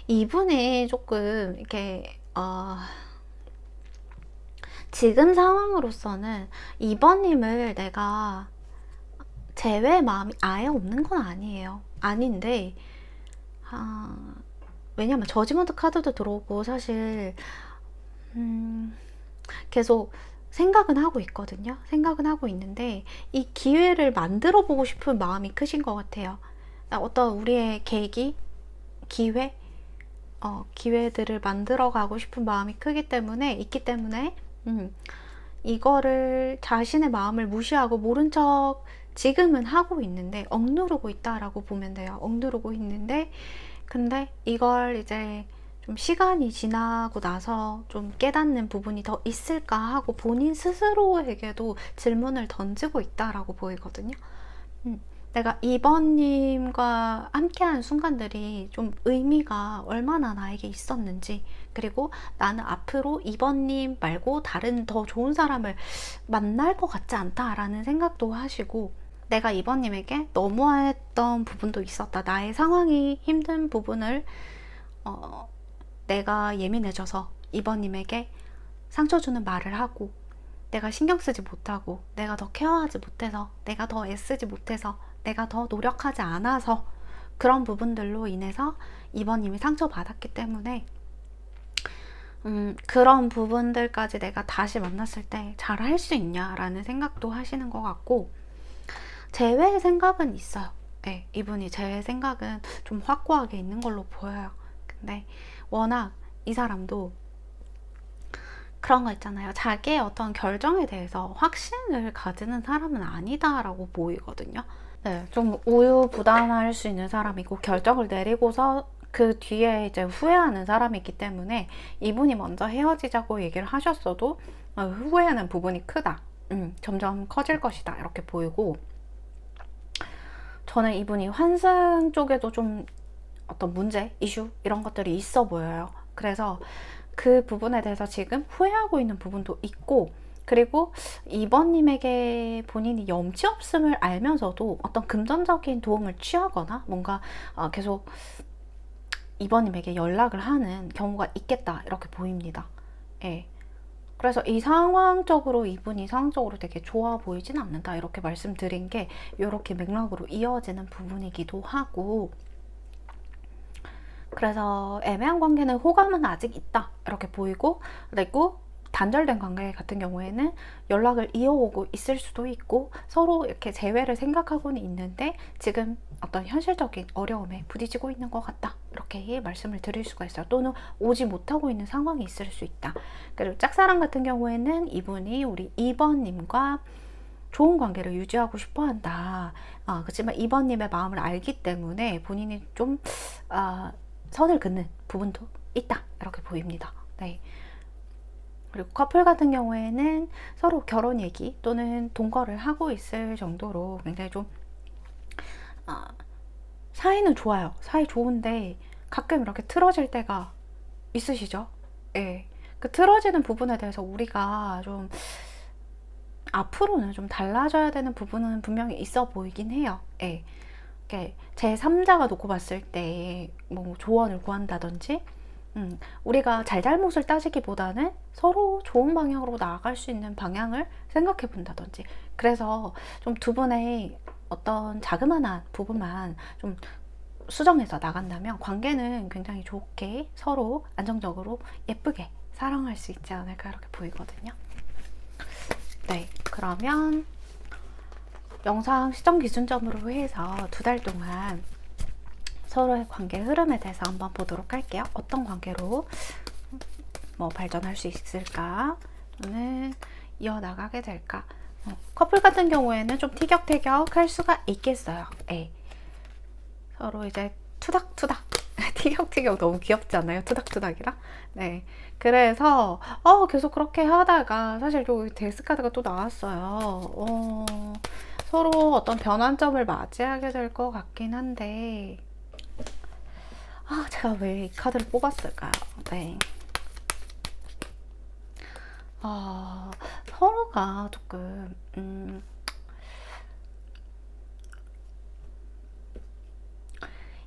이분이 조금 이렇게 지금 상황으로서는 2번님을 내가 제외 마음이 아예 없는 건 아니에요. 아닌데, 왜냐면 저지먼트 카드도 들어오고 사실 계속 생각은 하고 있거든요. 생각은 하고 있는데 이 기회를 만들어 보고 싶은 마음이 크신 것 같아요. 어떤 우리의 계기, 기회, 기회들을 만들어 가고 싶은 마음이 있기 때문에 이거를 자신의 마음을 무시하고 모른 척 지금은 하고 있는데 억누르고 있다라고 보면 돼요. 억누르고 있는데, 근데 이걸 이제 좀 시간이 지나고 나서 좀 깨닫는 부분이 더 있을까 하고 본인 스스로에게도 질문을 던지고 있다라고 보이거든요. 내가 2번님과 함께한 순간들이 좀 의미가 얼마나 나에게 있었는지, 그리고 나는 앞으로 2번님 말고 다른 더 좋은 사람을 만날 것 같지 않다라는 생각도 하시고, 내가 2번님에게 너무했던 부분도 있었다. 나의 상황이 힘든 부분을 내가 예민해져서 2번님에게 상처 주는 말을 하고, 내가 신경 쓰지 못하고, 내가 더 케어하지 못해서, 내가 더 애쓰지 못해서, 내가 더 노력하지 않아서 그런 부분들로 인해서 2번님이 상처받았기 때문에 그런 부분들까지 내가 다시 만났을 때 잘 할 수 있냐라는 생각도 하시는 것 같고, 재회의 생각은 있어요. 네, 이분이 재회 생각은 좀 확고하게 있는 걸로 보여요. 근데 워낙 이 사람도 그런 거 있잖아요. 자기의 어떤 결정에 대해서 확신을 가지는 사람은 아니다라고 보이거든요. 네, 좀 우유부단할 수 있는 사람이고, 결정을 내리고서 그 뒤에 이제 후회하는 사람이기 때문에 이분이 먼저 헤어지자고 얘기를 하셨어도 후회하는 부분이 크다. 점점 커질 것이다. 이렇게 보이고, 저는 이분이 환승 쪽에도 좀 어떤 문제, 이슈 이런 것들이 있어 보여요. 그래서 그 부분에 대해서 지금 후회하고 있는 부분도 있고, 그리고 2번님에게 본인이 염치 없음을 알면서도 어떤 금전적인 도움을 취하거나 뭔가 계속 2번님에게 연락을 하는 경우가 있겠다, 이렇게 보입니다. 예. 그래서 이 상황적으로 이분이 상황적으로 되게 좋아 보이진 않는다, 이렇게 말씀드린 게 이렇게 맥락으로 이어지는 부분이기도 하고, 그래서 애매한 관계는 호감은 아직 있다, 이렇게 보이고, 그리고 단절된 관계 같은 경우에는 연락을 이어오고 있을 수도 있고, 서로 이렇게 재회를 생각하고는 있는데 지금 어떤 현실적인 어려움에 부딪히고 있는 것 같다, 이렇게 말씀을 드릴 수가 있어요. 또는 오지 못하고 있는 상황이 있을 수 있다. 그리고 짝사랑 같은 경우에는 이분이 우리 2번님과 좋은 관계를 유지하고 싶어 한다. 그렇지만 2번님의 마음을 알기 때문에 본인이 좀 선을 긋는 부분도 있다, 이렇게 보입니다. 네. 그리고 커플 같은 경우에는 서로 결혼 얘기 또는 동거를 하고 있을 정도로 굉장히 좀 사이는 좋아요. 사이 좋은데 가끔 이렇게 틀어질 때가 있으시죠? 예. 그 틀어지는 부분에 대해서 우리가 좀 앞으로는 좀 달라져야 되는 부분은 분명히 있어 보이긴 해요. 예. 제 3자가 놓고 봤을 때 뭐 조언을 구한다든지, 우리가 잘잘못을 따지기보다는 서로 좋은 방향으로 나아갈 수 있는 방향을 생각해 본다든지, 그래서 좀 두 분의 어떤 자그마한 부분만 좀 수정해서 나간다면 관계는 굉장히 좋게 서로 안정적으로 예쁘게 사랑할 수 있지 않을까, 이렇게 보이거든요. 네, 그러면 영상 시점 기준점으로 해서 2달 동안 서로의 관계 흐름에 대해서 한번 보도록 할게요. 어떤 관계로 뭐 발전할 수 있을까? 또는 이어나가게 될까? 커플 같은 경우에는 좀 티격태격 할 수가 있겠어요. 예. 서로 이제 투닥투닥 티격태격 너무 귀엽지 않나요? 투닥투닥이라? 네. 그래서 계속 그렇게 하다가 사실 요 데스카드가 또 나왔어요. 서로 어떤 변환점을 맞이하게 될 것 같긴 한데 제가 왜 이 카드를 뽑았을까요? 네. 서로가 조금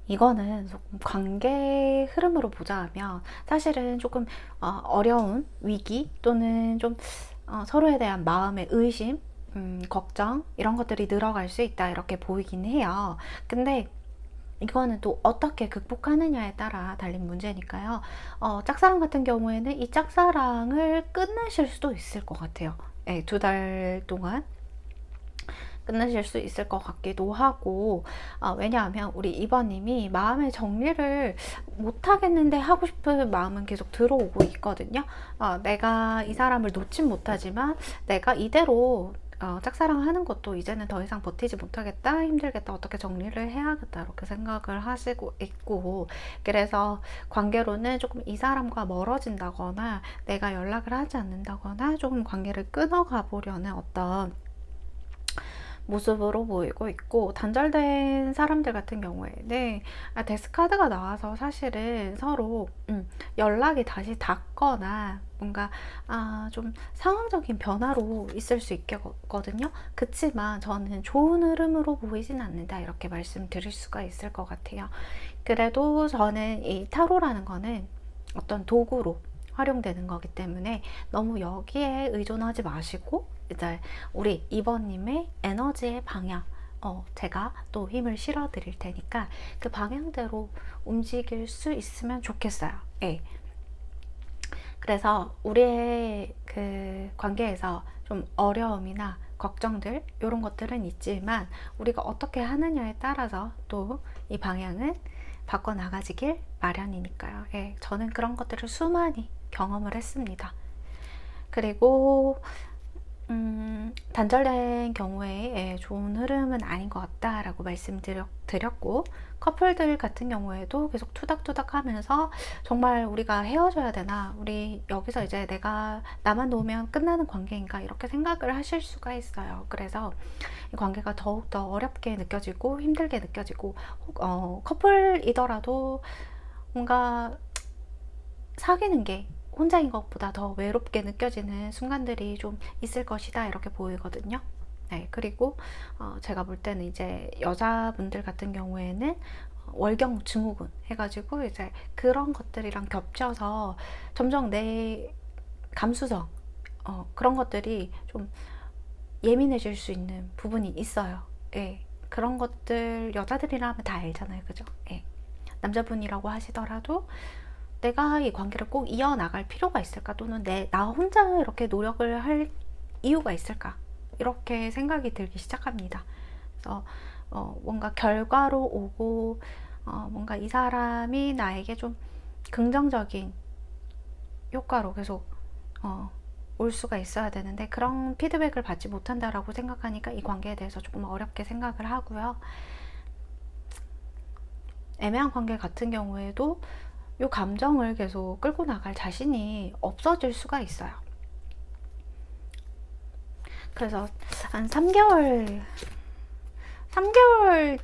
이거는 조금 관계 흐름으로 보자면 사실은 조금 어려운 위기 또는 좀 서로에 대한 마음의 의심, 걱정 이런 것들이 늘어갈 수 있다 이렇게 보이긴 해요. 근데 이거는 또 어떻게 극복하느냐에 따라 달린 문제니까요. 짝사랑 같은 경우에는 이 짝사랑을 끝내실 수도 있을 것 같아요. 네, 2달 동안 끝내실 수 있을 것 같기도 하고, 왜냐하면 우리 2번님이 마음의 정리를 못하겠는데 하고 싶은 마음은 계속 들어오고 있거든요. 내가 이 사람을 놓진 못하지만 내가 이대로 짝사랑하는 것도 이제는 더 이상 버티지 못하겠다, 힘들겠다, 어떻게 정리를 해야겠다 이렇게 생각을 하시고 있고, 그래서 관계로는 조금 이 사람과 멀어진다거나 내가 연락을 하지 않는다거나 조금 관계를 끊어가 보려는 어떤 모습으로 보이고 있고, 단절된 사람들 같은 경우에는 데스카드가 나와서 사실은 서로 연락이 다시 닿거나 뭔가 좀 상황적인 변화로 있을 수 있거든요. 그치만 저는 좋은 흐름으로 보이진 않는다 이렇게 말씀드릴 수가 있을 것 같아요. 그래도 저는 이 타로라는 거는 어떤 도구로 활용되는 거기 때문에 너무 여기에 의존하지 마시고 이제 우리 2번님의 에너지의 방향, 제가 또 힘을 실어 드릴 테니까 그 방향대로 움직일 수 있으면 좋겠어요. 예. 그래서 우리의 그 관계에서 좀 어려움이나 걱정들 이런 것들은 있지만 우리가 어떻게 하느냐에 따라서 또 이 방향은 바꿔 나가지길 마련이니까요. 예, 저는 그런 것들을 수많이 경험을 했습니다. 그리고 단절된 경우에 좋은 흐름은 아닌 것 같다라고 말씀드렸고, 커플들 같은 경우에도 계속 투닥투닥 하면서 정말 우리가 헤어져야 되나, 우리 여기서 이제 내가 나만 놓으면 끝나는 관계인가 이렇게 생각을 하실 수가 있어요. 그래서 이 관계가 더욱더 어렵게 느껴지고 힘들게 느껴지고, 커플이더라도 뭔가 사귀는 게 혼자인 것보다 더 외롭게 느껴지는 순간들이 좀 있을 것이다 이렇게 보이거든요. 네, 그리고 제가 볼 때는 이제 여자분들 같은 경우에는 월경 증후군 해가지고 이제 그런 것들이랑 겹쳐서 점점 내 감수성 그런 것들이 좀 예민해질 수 있는 부분이 있어요. 예, 그런 것들 여자들이라 하면 다 알잖아요, 그죠? 예, 남자분이라고 하시더라도 내가 이 관계를 꼭 이어나갈 필요가 있을까? 또는 나 혼자 이렇게 노력을 할 이유가 있을까? 이렇게 생각이 들기 시작합니다. 그래서 뭔가 결과로 오고 뭔가 이 사람이 나에게 좀 긍정적인 효과로 계속 올 수가 있어야 되는데 그런 피드백을 받지 못한다라고 생각하니까 이 관계에 대해서 조금 어렵게 생각을 하고요. 애매한 관계 같은 경우에도 이 감정을 계속 끌고 나갈 자신이 없어질 수가 있어요. 그래서 한 3개월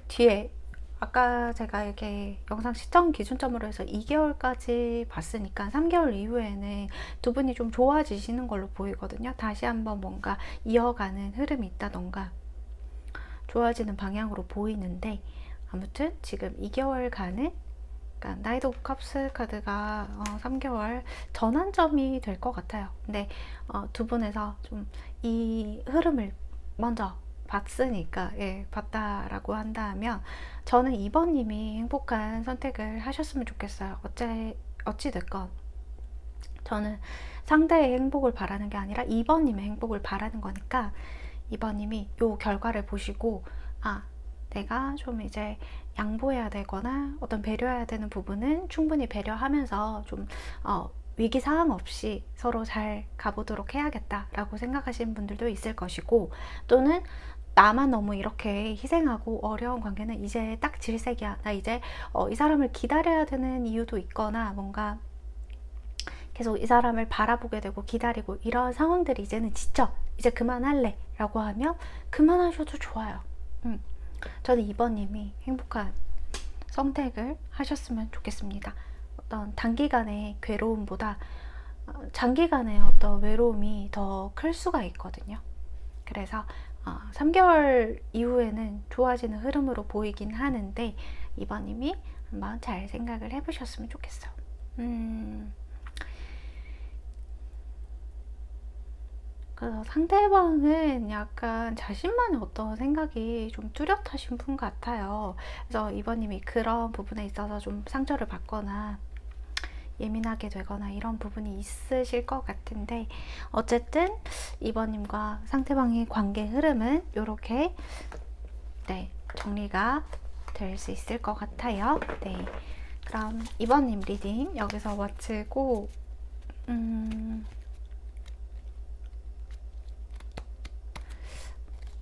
뒤에, 아까 제가 이렇게 영상 시청 기준점으로 해서 2개월까지 봤으니까 3개월 이후에는 두 분이 좀 좋아지시는 걸로 보이거든요. 다시 한번 뭔가 이어가는 흐름이 있다던가 좋아지는 방향으로 보이는데, 아무튼 지금 2개월간은 나이트 오브 컵스 카드가 3개월 전환점이 될 것 같아요. 근데 두 분에서 좀 이 흐름을 먼저 봤으니까, 봤다라고 한다면 저는 2번님이 행복한 선택을 하셨으면 좋겠어요. 어찌됐건 저는 상대의 행복을 바라는 게 아니라 2번님의 행복을 바라는 거니까 2번님이 요 결과를 보시고 내가 좀 이제 양보해야 되거나 어떤 배려해야 되는 부분은 충분히 배려하면서 좀 위기 상황 없이 서로 잘 가보도록 해야겠다라고 생각하시는 분들도 있을 것이고, 또는 나만 너무 이렇게 희생하고 어려운 관계는 이제 딱 질색이야. 나 이제 이 사람을 기다려야 되는 이유도 있거나 뭔가 계속 이 사람을 바라보게 되고 기다리고 이런 상황들이 이제는 지쳐. 이제 그만할래 라고 하면 그만하셔도 좋아요. 저는 2번님이 행복한 선택을 하셨으면 좋겠습니다. 어떤 단기간의 괴로움보다 장기간의 어떤 외로움이 더 클 수가 있거든요. 그래서 3개월 이후에는 좋아지는 흐름으로 보이긴 하는데 2번님이 한번 잘 생각을 해보셨으면 좋겠어요. 그래서 상대방은 약간 자신만의 어떤 생각이 좀 뚜렷하신 분 같아요. 그래서 2번님이 그런 부분에 있어서 좀 상처를 받거나 예민하게 되거나 이런 부분이 있으실 것 같은데, 어쨌든 2번님과 상대방의 관계 흐름은 이렇게 정리가 될 수 있을 것 같아요. 그럼 2번님 리딩 여기서 마치고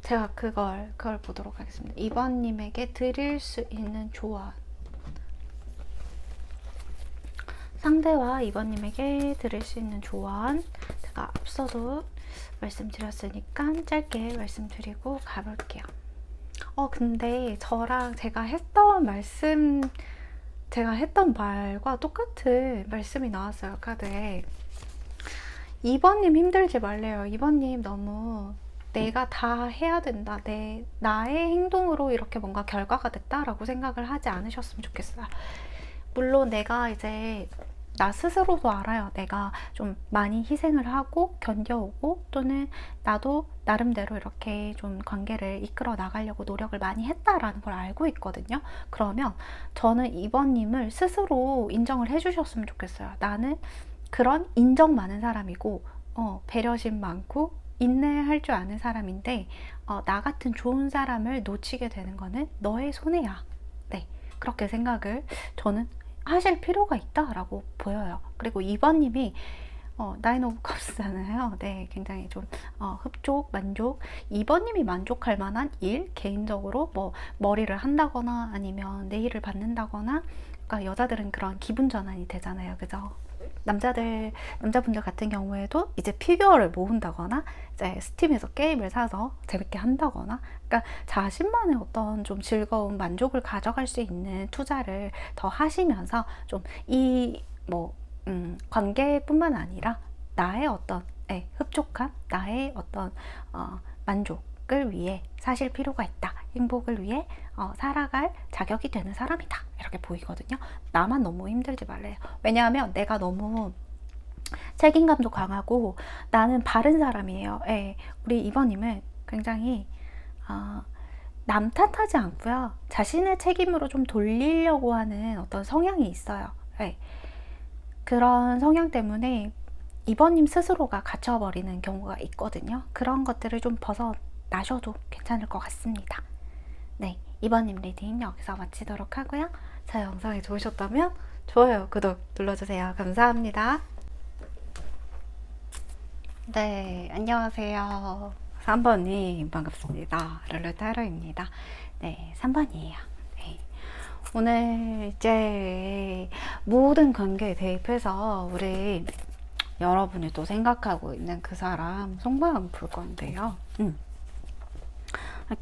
제가 그걸 보도록 하겠습니다. 2번님에게 드릴 수 있는 조언, 상대와 2번님에게 드릴 수 있는 조언, 제가 앞서도 말씀드렸으니까 짧게 말씀드리고 가볼게요. 근데 저랑 제가 했던 말과 똑같은 말씀이 나왔어요, 카드에. 2번님 힘들지 말래요. 2번님 너무 내가 다 해야 된다, 나의 행동으로 이렇게 뭔가 결과가 됐다라고 생각을 하지 않으셨으면 좋겠어요. 물론 내가 이제 나 스스로도 알아요. 내가 좀 많이 희생을 하고 견뎌오고, 또는 나도 나름대로 이렇게 좀 관계를 이끌어 나가려고 노력을 많이 했다라는 걸 알고 있거든요. 그러면 저는 2번님을 스스로 인정을 해주셨으면 좋겠어요. 나는 그런 인정 많은 사람이고 배려심 많고 인내할 줄 아는 사람인데 나 같은 좋은 사람을 놓치게 되는 거는 너의 손해야. 그렇게 생각을 저는 하실 필요가 있다라고 보여요. 그리고 2번님이 나인 오브 컵스잖아요. 굉장히 좀 흡족, 만족. 2번님이 만족할 만한 일, 개인적으로 뭐 머리를 한다거나 아니면 네일을 받는다거나, 그러니까 여자들은 그런 기분 전환이 되잖아요. 그죠? 남자분들 같은 경우에도 이제 피규어를 모은다거나 이제 스팀에서 게임을 사서 재밌게 한다거나, 그러니까 자신만의 어떤 좀 즐거운 만족을 가져갈 수 있는 투자를 더 하시면서 좀 관계뿐만 아니라 나의 어떤 흡족함, 나의 어떤 만족을 위해 사실 필요가 있다. 행복을 위해 살아갈 자격이 되는 사람이다. 이렇게 보이거든요. 나만 너무 힘들지 말래요. 왜냐하면 내가 너무 책임감도 강하고 나는 바른 사람이에요. 우리 2번님은 굉장히 남 탓하지 않고요. 자신의 책임으로 좀 돌리려고 하는 어떤 성향이 있어요. 그런 성향 때문에 2번님 스스로가 갇혀버리는 경우가 있거든요. 그런 것들을 좀 벗어나셔도 괜찮을 것 같습니다. 2번님 리딩 여기서 마치도록 하고요. 제 영상이 좋으셨다면 좋아요, 구독 눌러주세요. 감사합니다. 안녕하세요. 3번님 반갑습니다. 룰루타로입니다. 3번이에요. 오늘 이제 모든 관계에 대입해서 우리 여러분이 또 생각하고 있는 그 사람 속마음 볼 건데요.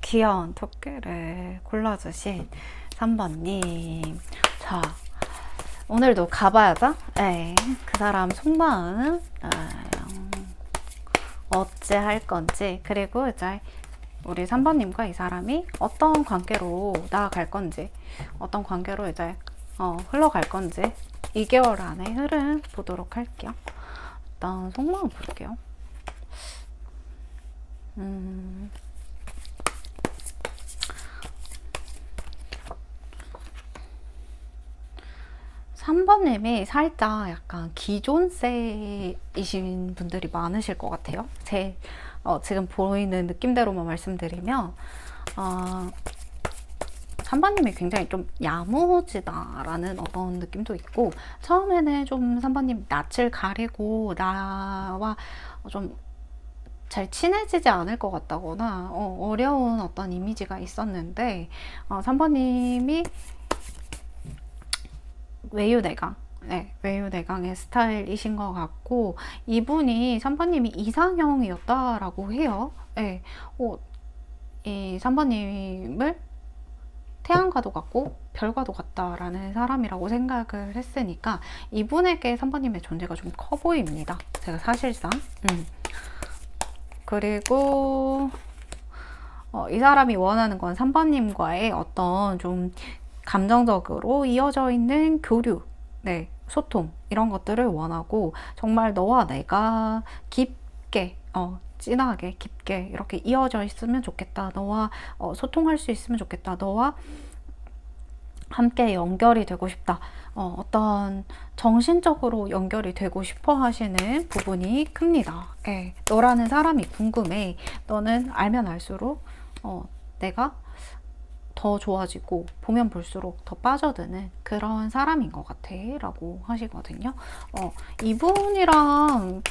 귀여운 토끼를 골라주신 3번님. 자, 오늘도 가봐야죠. 그 사람 속마음 어찌 할 건지, 그리고 이제 우리 3번님과 이 사람이 어떤 관계로 나아갈 건지, 어떤 관계로 이제 흘러갈 건지 2개월 안에 흐름 보도록 할게요. 일단 속마음 볼게요. 3번님이 살짝 약간 기존세이신 분들이 많으실 것 같아요. 제 지금 보이는 느낌대로만 말씀드리면, 어, 3번님이 굉장히 좀 야무지다라는 어떤 느낌도 있고, 처음에는 좀 3번님 낯을 가리고 나와 좀 잘 친해지지 않을 것 같다거나 어려운 어떤 이미지가 있었는데, 3번님이 외유내강, 네, 외유내강의 스타일이신 것 같고, 이분이 3번님이 이상형이었다라고 해요. 네, 이 3번님을 태양과도 같고 별과도 같다라는 사람이라고 생각을 했으니까 이분에게 3번님의 존재가 좀 커 보입니다. 제가 사실상. 그리고 이 사람이 원하는 건 3번님과의 어떤 좀 감정적으로 이어져 있는 교류, 네, 소통, 이런 것들을 원하고, 정말 너와 내가 깊게, 진하게, 깊게 이렇게 이어져 있으면 좋겠다. 너와 소통할 수 있으면 좋겠다. 너와 함께 연결이 되고 싶다. 어떤 정신적으로 연결이 되고 싶어 하시는 부분이 큽니다. 예, 너라는 사람이 궁금해. 너는 알면 알수록 내가 더 좋아지고 보면 볼수록 더 빠져드는 그런 사람인 것 같아 라고 하시거든요. 이분이랑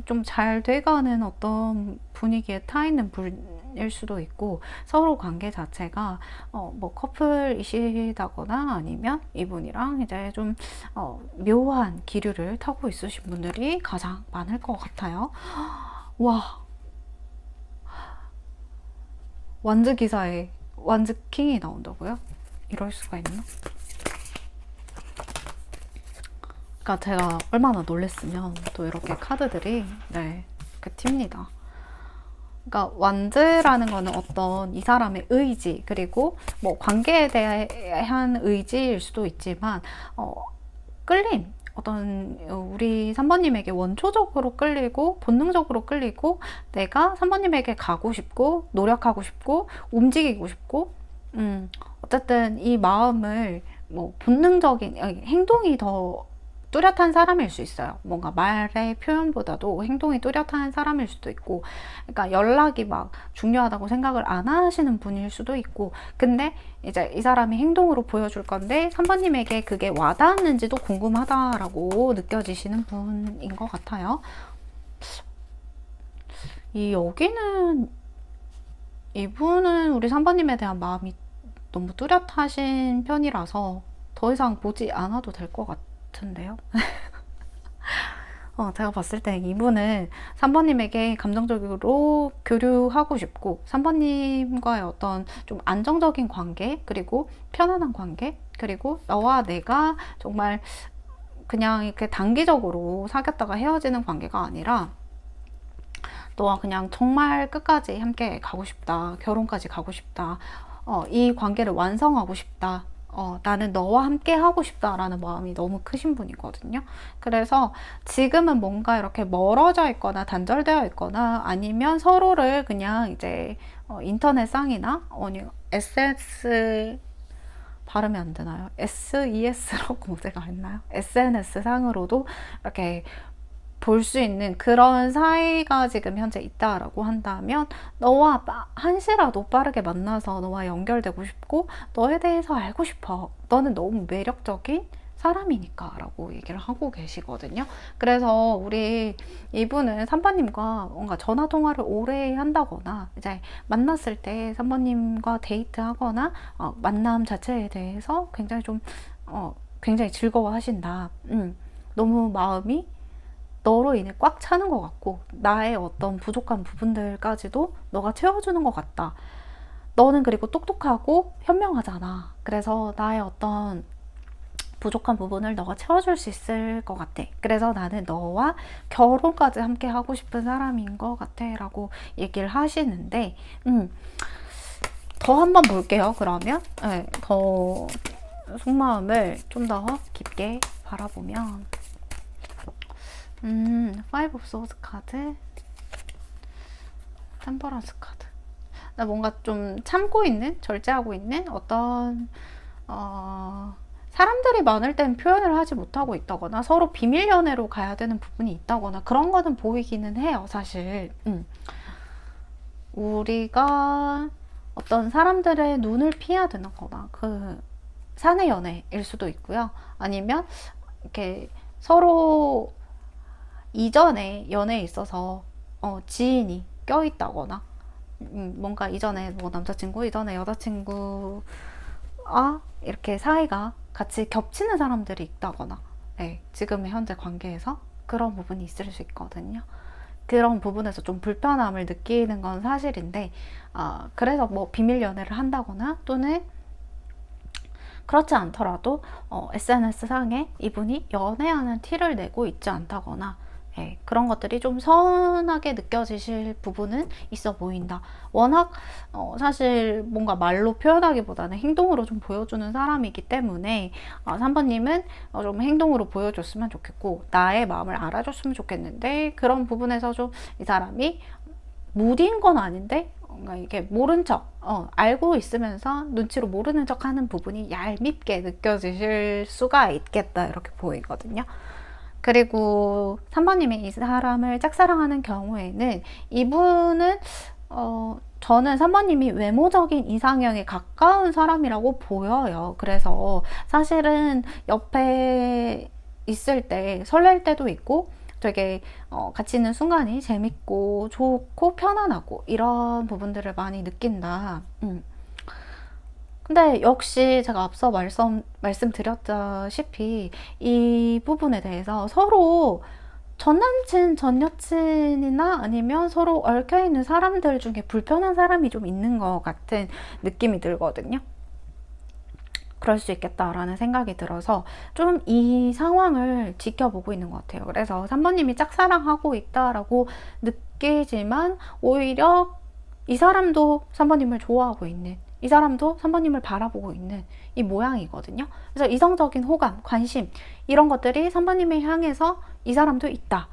좀 잘 돼가는 어떤 분위기에 타 있는 분일 수도 있고, 서로 관계 자체가 뭐 커플이시다거나 아니면 이분이랑 이제 좀 묘한 기류를 타고 있으신 분들이 가장 많을 것 같아요. 와, 완즈 기사에 완즈 킹이 나온다고요? 이럴 수가 있나? 그러니까 제가 얼마나 놀랬으면 또 이렇게 카드들이 네, 이렇게 튑니다. 그러니까 완즈라는 거는 어떤 이 사람의 의지, 그리고 뭐 관계에 대한 의지일 수도 있지만 끌림, 어떤 우리 3번님에게 원초적으로 끌리고 본능적으로 끌리고, 내가 3번님에게 가고 싶고 노력하고 싶고 움직이고 싶고, 어쨌든 이 마음을 뭐 본능적인 행동이 더 뚜렷한 사람일 수 있어요. 뭔가 말의 표현보다도 행동이 뚜렷한 사람일 수도 있고, 그러니까 연락이 막 중요하다고 생각을 안 하시는 분일 수도 있고, 근데 이제 이 사람이 행동으로 보여줄 건데 3번님에게 그게 와닿았는지도 궁금하다라고 느껴지시는 분인 것 같아요. 여기는 이분은 우리 3번님에 대한 마음이 너무 뚜렷하신 편이라서 더 이상 보지 않아도 될 것 같은데요. 제가 봤을 때 이분은 3번님에게 감정적으로 교류하고 싶고, 3번님과의 어떤 좀 안정적인 관계, 그리고 편안한 관계, 그리고 너와 내가 정말 그냥 이렇게 단기적으로 사귀었다가 헤어지는 관계가 아니라, 너와 그냥 정말 끝까지 함께 가고 싶다. 결혼까지 가고 싶다. 이 관계를 완성하고 싶다. 나는 너와 함께 하고 싶다라는 마음이 너무 크신 분이거든요. 그래서 지금은 뭔가 이렇게 멀어져 있거나 단절되어 있거나, 아니면 서로를 그냥 이제 인터넷상이나 SNS 발음이 안 되나요? SES라고 제가 했나요? SNS 상으로도 이렇게 볼 수 있는 그런 사이가 지금 현재 있다라고 한다면, 너와 한시라도 빠르게 만나서 너와 연결되고 싶고 너에 대해서 알고 싶어. 너는 너무 매력적인 사람이니까 라고 얘기를 하고 계시거든요. 그래서 우리 이분은 3번님과 뭔가 전화통화를 오래 한다거나, 이제 만났을 때 3번님과 데이트하거나 만남 자체에 대해서 굉장히 좀 굉장히 즐거워 하신다. 너무 마음이 너로 인해 꽉 차는 것 같고, 나의 어떤 부족한 부분들까지도 너가 채워주는 것 같다. 너는 그리고 똑똑하고 현명하잖아. 그래서 나의 어떤 부족한 부분을 너가 채워줄 수 있을 것 같아. 그래서 나는 너와 결혼까지 함께 하고 싶은 사람인 것 같아 라고 얘기를 하시는데, 더 한번 볼게요. 그러면 네, 더 속마음을 좀 더 깊게 바라보면, Five of Swords 카드, 템퍼런스 카드. 나 뭔가 좀 참고 있는, 절제하고 있는 어떤 사람들이 많을 땐 표현을 하지 못하고 있다거나, 서로 비밀 연애로 가야 되는 부분이 있다거나, 그런 거는 보이기는 해요, 사실. 우리가 어떤 사람들의 눈을 피해야 되는 거나 그 사내 연애일 수도 있고요. 아니면 이렇게 서로 이전에 연애에 있어서 지인이 껴있다거나 뭔가 이전에 뭐 남자친구, 이전에 여자친구와 이렇게 사이가 같이 겹치는 사람들이 있다거나 네, 지금의 현재 관계에서 그런 부분이 있을 수 있거든요. 그런 부분에서 좀 불편함을 느끼는 건 사실인데 그래서 뭐 비밀 연애를 한다거나 또는 그렇지 않더라도 SNS상에 이분이 연애하는 티를 내고 있지 않다거나 예, 그런 것들이 좀 선하게 느껴지실 부분은 있어 보인다. 워낙 사실 뭔가 말로 표현하기보다는 행동으로 좀 보여주는 사람이기 때문에 3번님은 좀 행동으로 보여줬으면 좋겠고 나의 마음을 알아줬으면 좋겠는데 그런 부분에서 좀 이 사람이 무디인 건 아닌데 뭔가 이게 모른 척 알고 있으면서 눈치로 모르는 척 하는 부분이 얄밉게 느껴지실 수가 있겠다 이렇게 보이거든요. 그리고 3번님이 이 사람을 짝사랑하는 경우에는 이분은 저는 3번님이 외모적인 이상형에 가까운 사람이라고 보여요. 그래서 사실은 옆에 있을 때 설렐 때도 있고 되게 같이 있는 순간이 재밌고 좋고 편안하고 이런 부분들을 많이 느낀다. 근데 역시 제가 앞서 말씀드렸다시피 이 부분에 대해서 서로 전 남친, 전 여친이나 아니면 서로 얽혀있는 사람들 중에 불편한 사람이 좀 있는 것 같은 느낌이 들거든요. 그럴 수 있겠다라는 생각이 들어서 좀 이 상황을 지켜보고 있는 것 같아요. 그래서 3번님이 짝사랑하고 있다라고 느끼지만 오히려 이 사람도 3번님을 좋아하고 있는 이 사람도 3번님을 바라보고 있는 이 모양이거든요. 그래서 이성적인 호감, 관심 이런 것들이 3번님을 향해서 이 사람도 있다.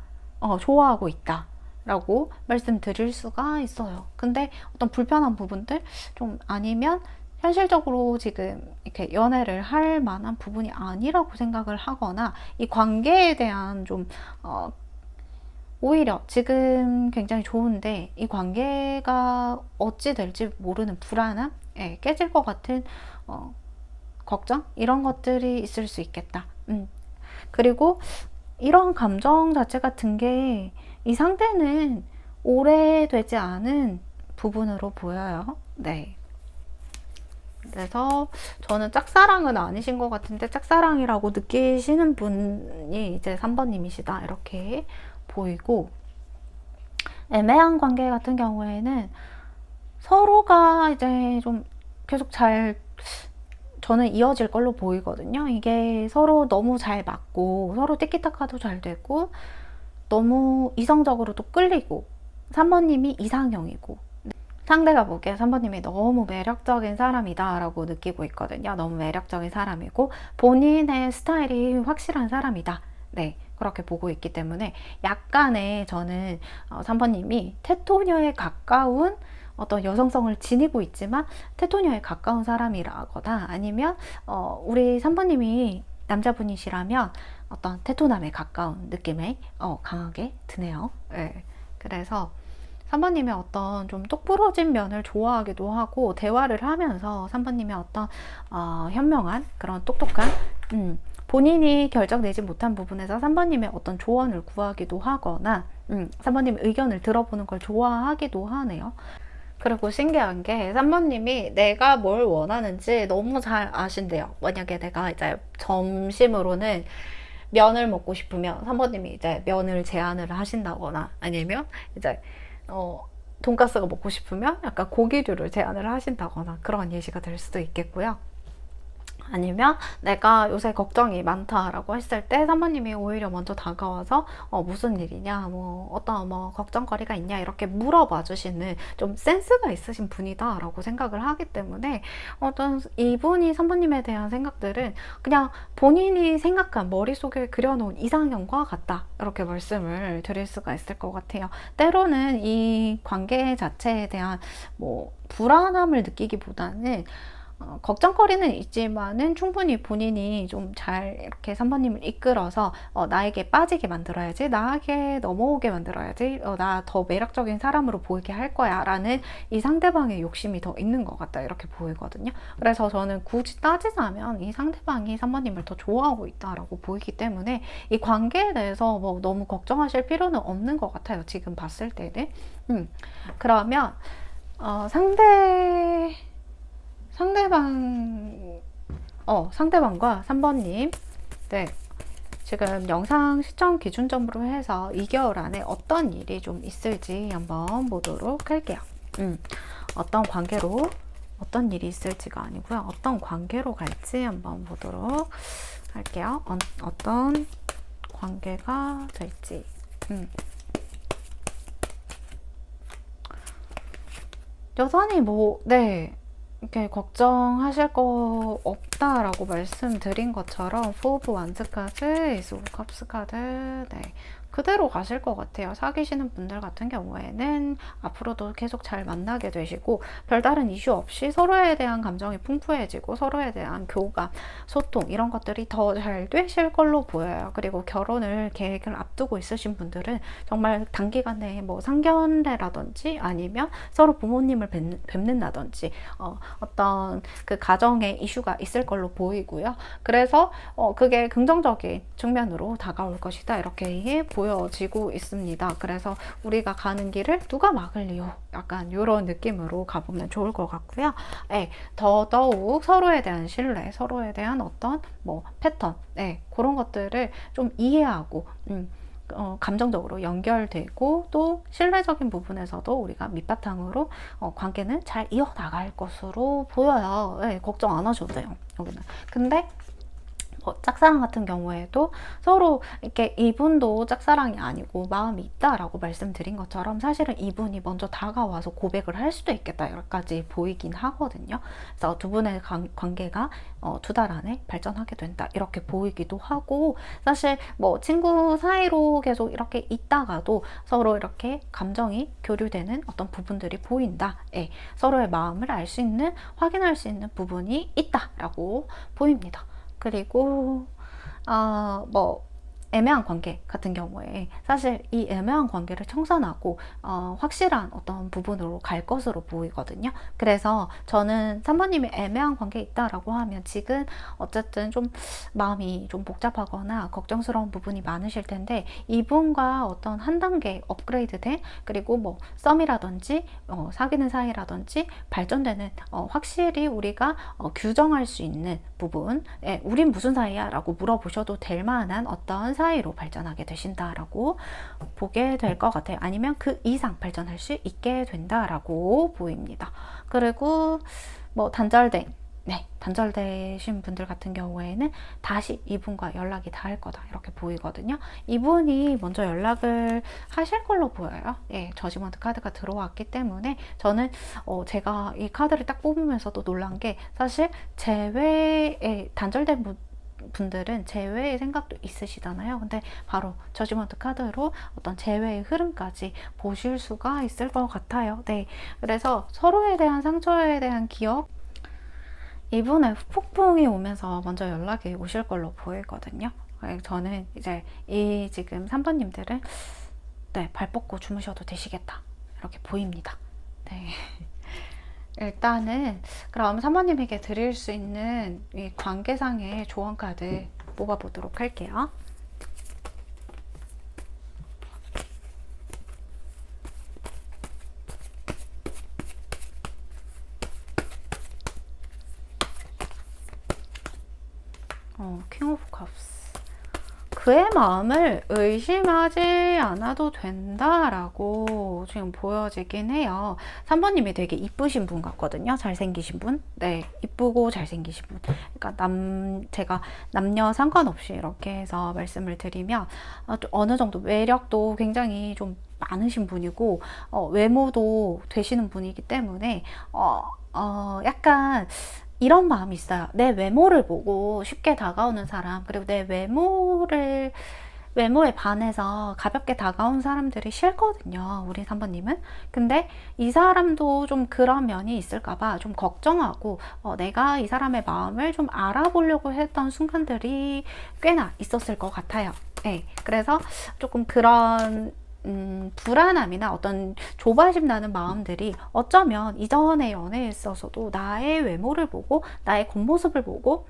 좋아하고 있다. 라고 말씀드릴 수가 있어요. 근데 어떤 불편한 부분들 좀 아니면 현실적으로 지금 이렇게 연애를 할 만한 부분이 아니라고 생각을 하거나 이 관계에 대한 좀 오히려 지금 굉장히 좋은데 이 관계가 어찌 될지 모르는 불안함, 깨질 것 같은 걱정 이런 것들이 있을 수 있겠다. 그리고 이런 감정 자체가 든 게 이 상태는 오래되지 않은 부분으로 보여요. 네. 그래서 저는 짝사랑은 아니신 것 같은데 짝사랑이라고 느끼시는 분이 이제 3번님이시다 이렇게 보이고 애매한 관계 같은 경우에는 서로가 이제 좀 계속 저는 이어질 걸로 보이거든요. 이게 서로 너무 잘 맞고 서로 티키타카도 잘 되고 너무 이성적으로도 끌리고 3번님이 이상형이고 상대가 보기에 3번님이 너무 매력적인 사람이다 라고 느끼고 있거든요. 너무 매력적인 사람이고 본인의 스타일이 확실한 사람이다. 네, 그렇게 보고 있기 때문에 약간의 저는 3번님이 테토녀에 가까운 어떤 여성성을 지니고 있지만 테토녀에 가까운 사람이라거나 아니면 우리 3번님이 남자분이시라면 어떤 테토남에 가까운 느낌이 강하게 드네요. 네. 그래서 3번님의 어떤 좀 똑부러진 면을 좋아하기도 하고 대화를 하면서 3번님의 어떤 현명한 그런 똑똑한 본인이 결정 내지 못한 부분에서 3번님의 어떤 조언을 구하기도 하거나 3번님의 의견을 들어보는 걸 좋아하기도 하네요. 그리고 신기한 게 3번님이 내가 뭘 원하는지 너무 잘 아신대요. 만약에 내가 이제 점심으로는 면을 먹고 싶으면 3번님이 이제 면을 제안을 하신다거나 아니면 이제 돈가스가 먹고 싶으면 약간 고기류를 제안을 하신다거나 그런 예시가 될 수도 있겠고요. 아니면 내가 요새 걱정이 많다라고 했을 때 3번님이 오히려 먼저 다가와서 무슨 일이냐 뭐 어떤 뭐 걱정거리가 있냐 이렇게 물어봐 주시는 좀 센스가 있으신 분이다 라고 생각을 하기 때문에 어떤 이분이 3번님에 대한 생각들은 그냥 본인이 생각한 머릿속에 그려놓은 이상형과 같다 이렇게 말씀을 드릴 수가 있을 것 같아요. 때로는 이 관계 자체에 대한 뭐 불안함을 느끼기보다는 걱정거리는 있지만은 충분히 본인이 좀 잘 이렇게 3번님을 이끌어서 나에게 빠지게 만들어야지, 나에게 넘어오게 만들어야지, 나 더 매력적인 사람으로 보이게 할 거야 라는 이 상대방의 욕심이 더 있는 것 같다, 이렇게 보이거든요. 그래서 저는 굳이 따지자면 이 상대방이 3번님을 더 좋아하고 있다라고 보이기 때문에 이 관계에 대해서 뭐 너무 걱정하실 필요는 없는 것 같아요, 지금 봤을 때는. 그러면 상대방, 상대방과 3번님, 네, 지금 영상 시청 기준점으로 해서 2개월 안에 어떤 일이 좀 있을지 한번 보도록 할게요. 어떤 관계로, 어떤 일이 있을지가 아니고요. 어떤 관계로 갈지 한번 보도록 할게요. 어떤 관계가 될지. 여전히 뭐, 네, 이렇게 걱정하실 거 없다라고 말씀드린 것처럼 포 오브 완즈 카드, 에이스 오브 컵스 카드, 네, 그대로 가실 것 같아요. 사귀시는 분들 같은 경우에는 앞으로도 계속 잘 만나게 되시고 별다른 이슈 없이 서로에 대한 감정이 풍부해지고 서로에 대한 교감, 소통 이런 것들이 더 잘 되실 걸로 보여요. 그리고 결혼을 계획을 앞두고 있으신 분들은 정말 단기간에 뭐 상견례라든지 아니면 서로 부모님을 뵙는다든지 어떤 그 가정의 이슈가 있을 걸로 보이고요. 그래서 그게 긍정적인 측면으로 다가올 것이다, 이렇게 보여지고 있습니다. 그래서 우리가 가는 길을 누가 막을리요? 약간 이런 느낌으로 가보면 좋을 것 같고요. 네, 더더욱 서로에 대한 신뢰, 서로에 대한 어떤 뭐 패턴, 네, 그런 것들을 좀 이해하고 감정적으로 연결되고 또 신뢰적인 부분에서도 우리가 밑바탕으로 관계는 잘 이어나갈 것으로 보여요. 네, 걱정 안 하셔도 돼요, 여기는. 근데 짝사랑 같은 경우에도 서로 이렇게 이분도 짝사랑이 아니고 마음이 있다라고 말씀드린 것처럼 사실은 이분이 먼저 다가와서 고백을 할 수도 있겠다, 여기까지 보이긴 하거든요. 그래서 두 분의 관계가 2달 안에 발전하게 된다, 이렇게 보이기도 하고, 사실 뭐 친구 사이로 계속 이렇게 있다가도 서로 이렇게 감정이 교류되는 어떤 부분들이 보인다, 예, 서로의 마음을 알 수 있는, 확인할 수 있는 부분이 있다라고 보입니다. 그리고 뭐 애매한 관계 같은 경우에 사실 이 애매한 관계를 청산하고 확실한 어떤 부분으로 갈 것으로 보이거든요. 그래서 저는 3번님이 애매한 관계에 있다라고 하면 지금 어쨌든 좀 마음이 좀 복잡하거나 걱정스러운 부분이 많으실 텐데, 이분과 어떤 한 단계 업그레이드된, 그리고 뭐 썸이라든지 사귀는 사이라든지 발전되는, 확실히 우리가 규정할 수 있는 부분, 우린 무슨 사이야? 라고 물어보셔도 될 만한 어떤 사이로 발전하게 되신다라고 보게 될 것 같아요. 아니면 그 이상 발전할 수 있게 된다라고 보입니다. 그리고 뭐 단절되신 분들 같은 경우에는 다시 이분과 연락이 닿을 거다, 이렇게 보이거든요. 이분이 먼저 연락을 하실 걸로 보여요. 예, 저지먼트 카드가 들어왔기 때문에 저는 제가 이 카드를 딱 뽑으면서도 놀란 게, 사실 제외에 단절된 분들은 재회의 생각도 있으시잖아요. 근데 바로 저지먼트 카드로 어떤 재회의 흐름까지 보실 수가 있을 것 같아요. 네, 그래서 서로에 대한 상처에 대한 기억, 이분의 폭풍이 오면서 먼저 연락이 오실 걸로 보이거든요. 저는 이제 이 지금 3번님들은 네, 발 뻗고 주무셔도 되시겠다, 이렇게 보입니다. 네. 일단은 그럼 3번님에게 드릴 수 있는 이 관계상의 조언 카드 뽑아보도록 할게요. 킹 오브 컵스. 그의 마음을 의심하지 않아도 된다라고 지금 보여지긴 해요. 3번님이 되게 이쁘신 분 같거든요. 잘생기신 분. 네, 이쁘고 잘생기신 분. 그러니까 제가 남녀 상관없이 이렇게 해서 말씀을 드리면 어느 정도 매력도 굉장히 좀 많으신 분이고 외모도 되시는 분이기 때문에 약간 이런 마음이 있어요. 내 외모를 보고 쉽게 다가오는 사람, 그리고 내 외모를 외모에 반해서 가볍게 다가온 사람들이 싫거든요. 우리 3번님은. 근데 이 사람도 좀 그런 면이 있을까봐 좀 걱정하고 내가 이 사람의 마음을 좀 알아보려고 했던 순간들이 꽤나 있었을 것 같아요. 네, 그래서 조금 그런 불안함이나 어떤 조바심 나는 마음들이 어쩌면 이전의 연애에 있어서도 나의 외모를 보고 나의 겉모습을 보고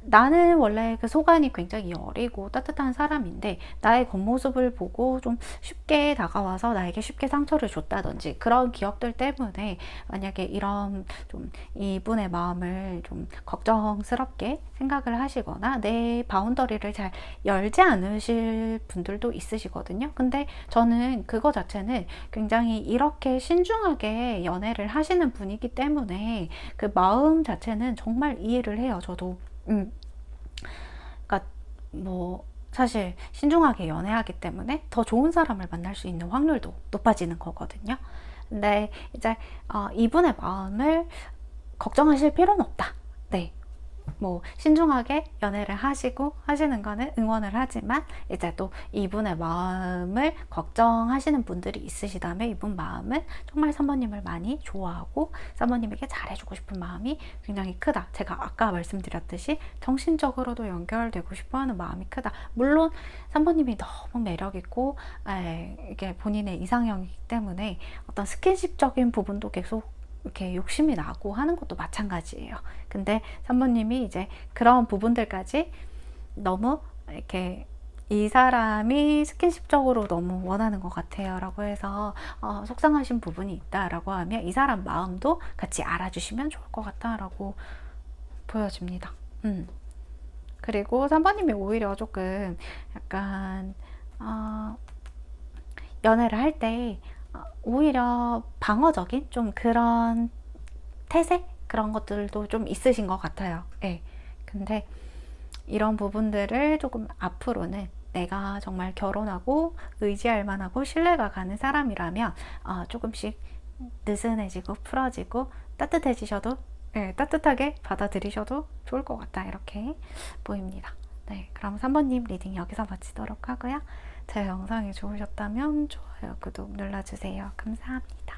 나는 원래 그 속안이 굉장히 여리고 따뜻한 사람인데 나의 겉모습을 보고 좀 쉽게 다가와서 나에게 쉽게 상처를 줬다든지 그런 기억들 때문에 만약에 이런 좀 이분의 마음을 좀 걱정스럽게 생각을 하시거나 내 바운더리를 잘 열지 않으실 분들도 있으시거든요. 근데 저는 그거 자체는 굉장히 이렇게 신중하게 연애를 하시는 분이기 때문에 그 마음 자체는 정말 이해를 해요. 저도. 그러니까 뭐 사실 신중하게 연애하기 때문에 더 좋은 사람을 만날 수 있는 확률도 높아지는 거거든요. 근데 이제 이분의 마음을 걱정하실 필요는 없다. 네. 뭐 신중하게 연애를 하시고 하시는 거는 응원을 하지만 이제 또 이분의 마음을 걱정하시는 분들이 있으시다면 이분 마음은 정말 3번님을 많이 좋아하고 3번님에게 잘해주고 싶은 마음이 굉장히 크다. 제가 아까 말씀드렸듯이 정신적으로도 연결되고 싶어하는 마음이 크다. 물론 3번님이 너무 매력있고 이게 본인의 이상형이기 때문에 어떤 스킨십적인 부분도 계속 이렇게 욕심이 나고 하는 것도 마찬가지예요. 근데 3번님이 이제 그런 부분들까지 너무 이렇게 이 사람이 스킨십적으로 너무 원하는 것 같아요 라고 해서 속상하신 부분이 있다라고 하면 이 사람 마음도 같이 알아주시면 좋을 것 같다 라고 보여집니다. 그리고 3번님이 오히려 조금 약간 연애를 할때 오히려 방어적인 좀 그런 태세? 그런 것들도 좀 있으신 것 같아요. 네. 근데 이런 부분들을 조금 앞으로는 내가 정말 결혼하고 의지할 만하고 신뢰가 가는 사람이라면 조금씩 느슨해지고 풀어지고 따뜻해지셔도 네, 따뜻하게 받아들이셔도 좋을 것 같다 이렇게 보입니다. 네, 그럼 3번님 리딩 여기서 마치도록 하고요. 제 영상이 좋으셨다면 좋아요, 구독 눌러주세요. 감사합니다.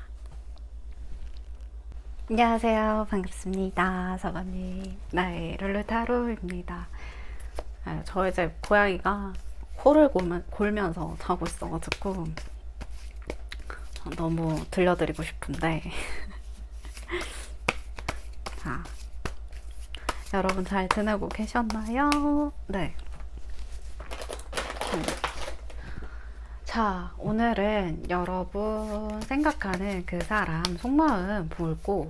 안녕하세요. 반갑습니다. 4번님. 네, 룰루타로입니다. 저 이제 고양이가 코를 골면서 자고 있어가지고 너무 들려드리고 싶은데 자, 여러분 잘 지내고 계셨나요? 네. 자, 오늘은 여러분 생각하는 그 사람 속마음 보고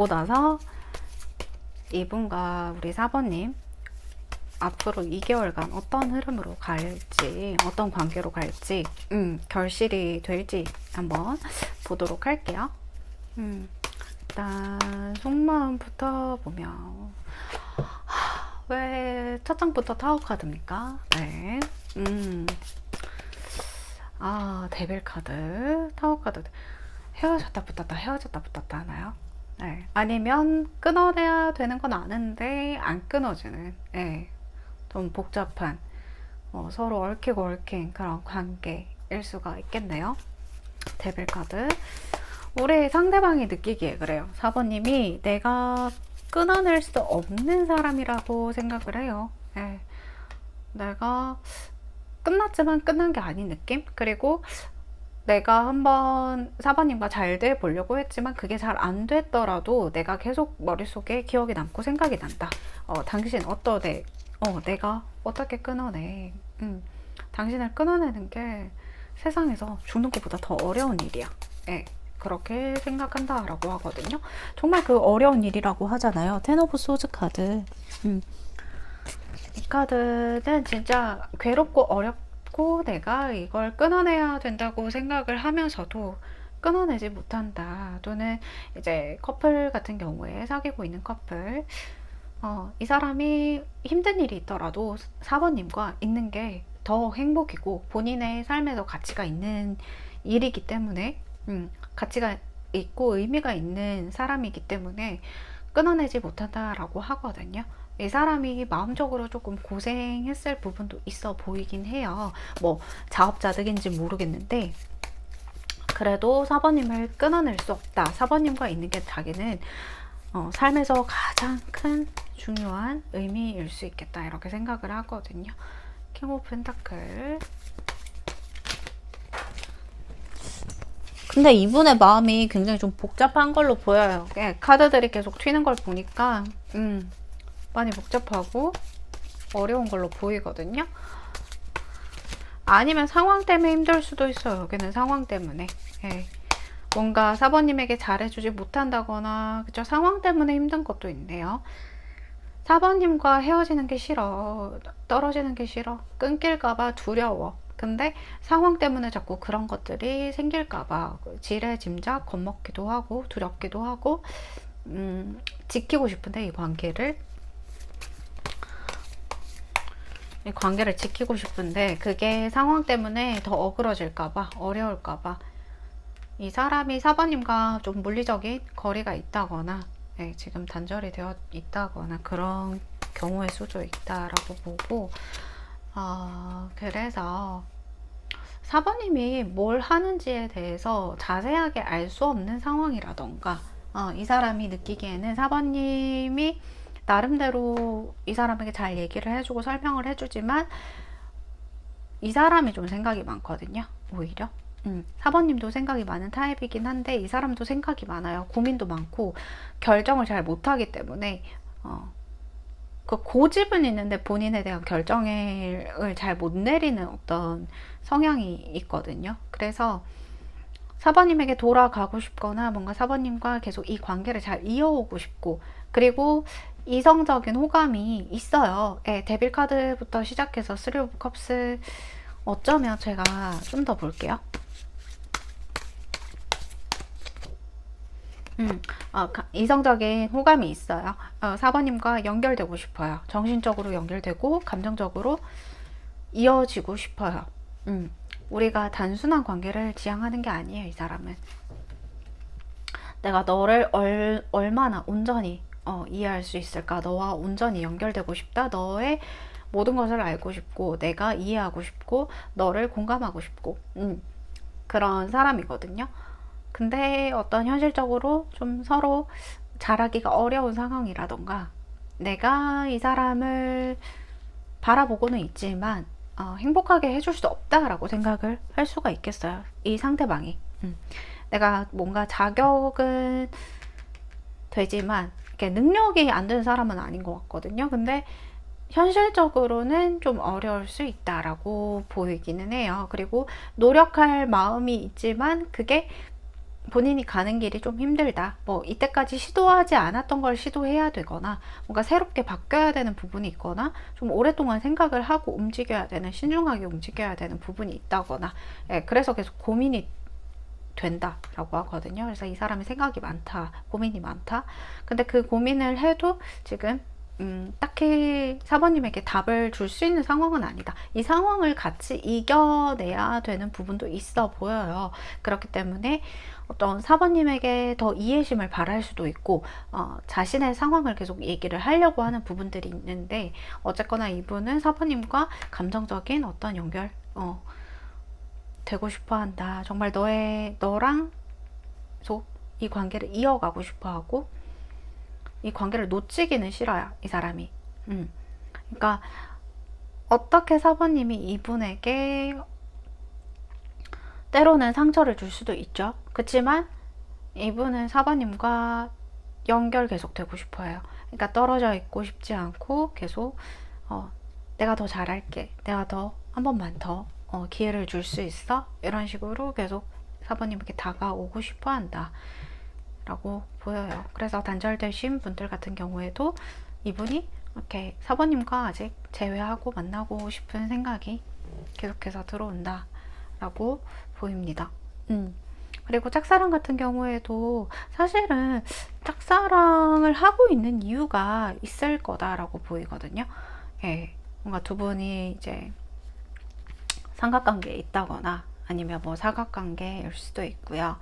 나서 이분과 우리 4번님 앞으로 2개월간 어떤 흐름으로 갈지, 어떤 관계로 갈지, 결실이 될지 한번 보도록 할게요. 일단 속마음부터 보면 왜 첫 장부터 타워 카드입니까? 네. 데빌 카드, 타워 카드. 헤어졌다 붙었다, 헤어졌다 붙었다 하나요? 네. 아니면 끊어내야 되는 건 아는데 안 끊어지는, 네. 좀 복잡한, 서로 얽히고 얽힌 그런 관계일 수가 있겠네요. 데빌 카드. 우리 상대방이 느끼기에 그래요. 4번님이 내가 끊어낼 수 없는 사람이라고 생각을 해요. 네. 내가 끝났지만 끝난 게 아닌 느낌? 그리고 내가 한번 4번님과 잘 돼 보려고 했지만 그게 잘 안 됐더라도 내가 계속 머릿속에 기억이 남고 생각이 난다. 당신 어떠네? 내가 어떻게 끊어내? 당신을 끊어내는 게 세상에서 죽는 것보다 더 어려운 일이야. 네, 그렇게 생각한다라고 하거든요. 정말 그 어려운 일이라고 하잖아요. 텐 오브 소즈 카드. 이 카드는 진짜 괴롭고 어렵고 내가 이걸 끊어내야 된다고 생각을 하면서도 끊어내지 못한다. 또는 이제 커플 같은 경우에 사귀고 있는 커플 이 사람이 힘든 일이 있더라도 4번님과 있는 게 더 행복이고 본인의 삶에서 가치가 있는 일이기 때문에 가치가 있고 의미가 있는 사람이기 때문에 끊어내지 못한다라고 하거든요. 이 사람이 마음적으로 조금 고생했을 부분도 있어 보이긴 해요. 뭐 자업자득인지 모르겠는데 그래도 사번님을 끊어낼 수 없다. 사번님과 있는 게 자기는 삶에서 가장 큰 중요한 의미일 수 있겠다 이렇게 생각을 하거든요. 킹 오브 펜타클. 근데 이분의 마음이 굉장히 좀 복잡한 걸로 보여요. 카드들이 계속 튀는 걸 보니까 많이 복잡하고 어려운 걸로 보이거든요. 아니면 상황 때문에 힘들 수도 있어요. 여기는 상황 때문에. 예. 뭔가 사번님에게 잘해주지 못한다거나 그쵸? 상황 때문에 힘든 것도 있네요. 사번님과 헤어지는 게 싫어. 떨어지는 게 싫어. 끊길까봐 두려워. 근데 상황 때문에 자꾸 그런 것들이 생길까봐 지레짐작 겁먹기도 하고 두렵기도 하고 지키고 싶은데 이 관계를 지키고 싶은데 그게 상황 때문에 더 어그러질까봐 어려울까봐 이 사람이 사번님과 좀 물리적인 거리가 있다거나 네, 지금 단절이 되어 있다거나 그런 경우의 수도 있다라고 보고 그래서 사번님이 뭘 하는지에 대해서 자세하게 알 수 없는 상황이라던가 이 사람이 느끼기에는 사번님이 나름대로 이 사람에게 잘 얘기를 해주고 설명을 해주지만 이 사람이 좀 생각이 많거든요. 오히려 사번님도 생각이 많은 타입이긴 한데 이 사람도 생각이 많아요. 고민도 많고 결정을 잘 못하기 때문에 그 고집은 있는데 본인에 대한 결정을 잘 못 내리는 어떤 성향이 있거든요. 그래서 사번님에게 돌아가고 싶거나 뭔가 사번님과 계속 이 관계를 잘 이어오고 싶고 그리고 이성적인 호감이 있어요. 네, 데빌 카드부터 시작해서 쓰리 오브 컵스 어쩌면 제가 좀 더 볼게요. 이성적인 호감이 있어요. 사번님과 연결되고 싶어요. 정신적으로 연결되고 감정적으로 이어지고 싶어요. 우리가 단순한 관계를 지향하는 게 아니에요. 이 사람은 내가 너를 얼마나 온전히 이해할 수 있을까? 너와 온전히 연결되고 싶다. 너의 모든 것을 알고 싶고 내가 이해하고 싶고 너를 공감하고 싶고 그런 사람이거든요. 근데 어떤 현실적으로 좀 서로 잘하기가 어려운 상황이라던가 내가 이 사람을 바라보고는 있지만 행복하게 해줄 수 없다라고 생각을 할 수가 있겠어요. 이 상대방이. 내가 뭔가 자격은 되지만 이렇게 능력이 안 되는 사람은 아닌 것 같거든요. 근데 현실적으로는 좀 어려울 수 있다라고 보이기는 해요. 그리고 노력할 마음이 있지만 그게 본인이 가는 길이 좀 힘들다. 뭐 이때까지 시도하지 않았던 걸 시도해야 되거나 뭔가 새롭게 바뀌어야 되는 부분이 있거나 좀 오랫동안 생각을 하고 움직여야 되는 신중하게 움직여야 되는 부분이 있다거나 그래서 계속 고민이 된다라고 하거든요. 그래서 이 사람이 생각이 많다, 고민이 많다. 근데 그 고민을 해도 지금 딱히 사번님에게 답을 줄 수 있는 상황은 아니다. 이 상황을 같이 이겨내야 되는 부분도 있어 보여요. 그렇기 때문에 어떤 사번님에게 더 이해심을 바랄 수도 있고 자신의 상황을 계속 얘기를 하려고 하는 부분들이 있는데 어쨌거나 이분은 사번님과 감정적인 어떤 연결 되고 싶어 한다. 정말 너랑 이 관계를 이어가고 싶어 하고 이 관계를 놓치기는 싫어요. 이 사람이. 그러니까 어떻게 사번님이 이분에게 때로는 상처를 줄 수도 있죠. 그렇지만 이분은 사번님과 연결 계속 되고 싶어요. 그러니까 떨어져 있고 싶지 않고 계속 내가 더 잘할게. 내가 더 한 번만 더 기회를 줄 수 있어? 이런 식으로 계속 사번님에게 다가오고 싶어 한다. 라고 보여요. 그래서 단절되신 분들 같은 경우에도 이분이 이렇게 사번님과 아직 재회하고 만나고 싶은 생각이 계속해서 들어온다 라고 보입니다. 그리고 짝사랑 같은 경우에도 사실은 짝사랑을 하고 있는 이유가 있을 거다라고 보이거든요. 예, 뭔가 두 분이 이제 삼각관계에 있다거나 아니면 뭐 사각관계일 수도 있고요.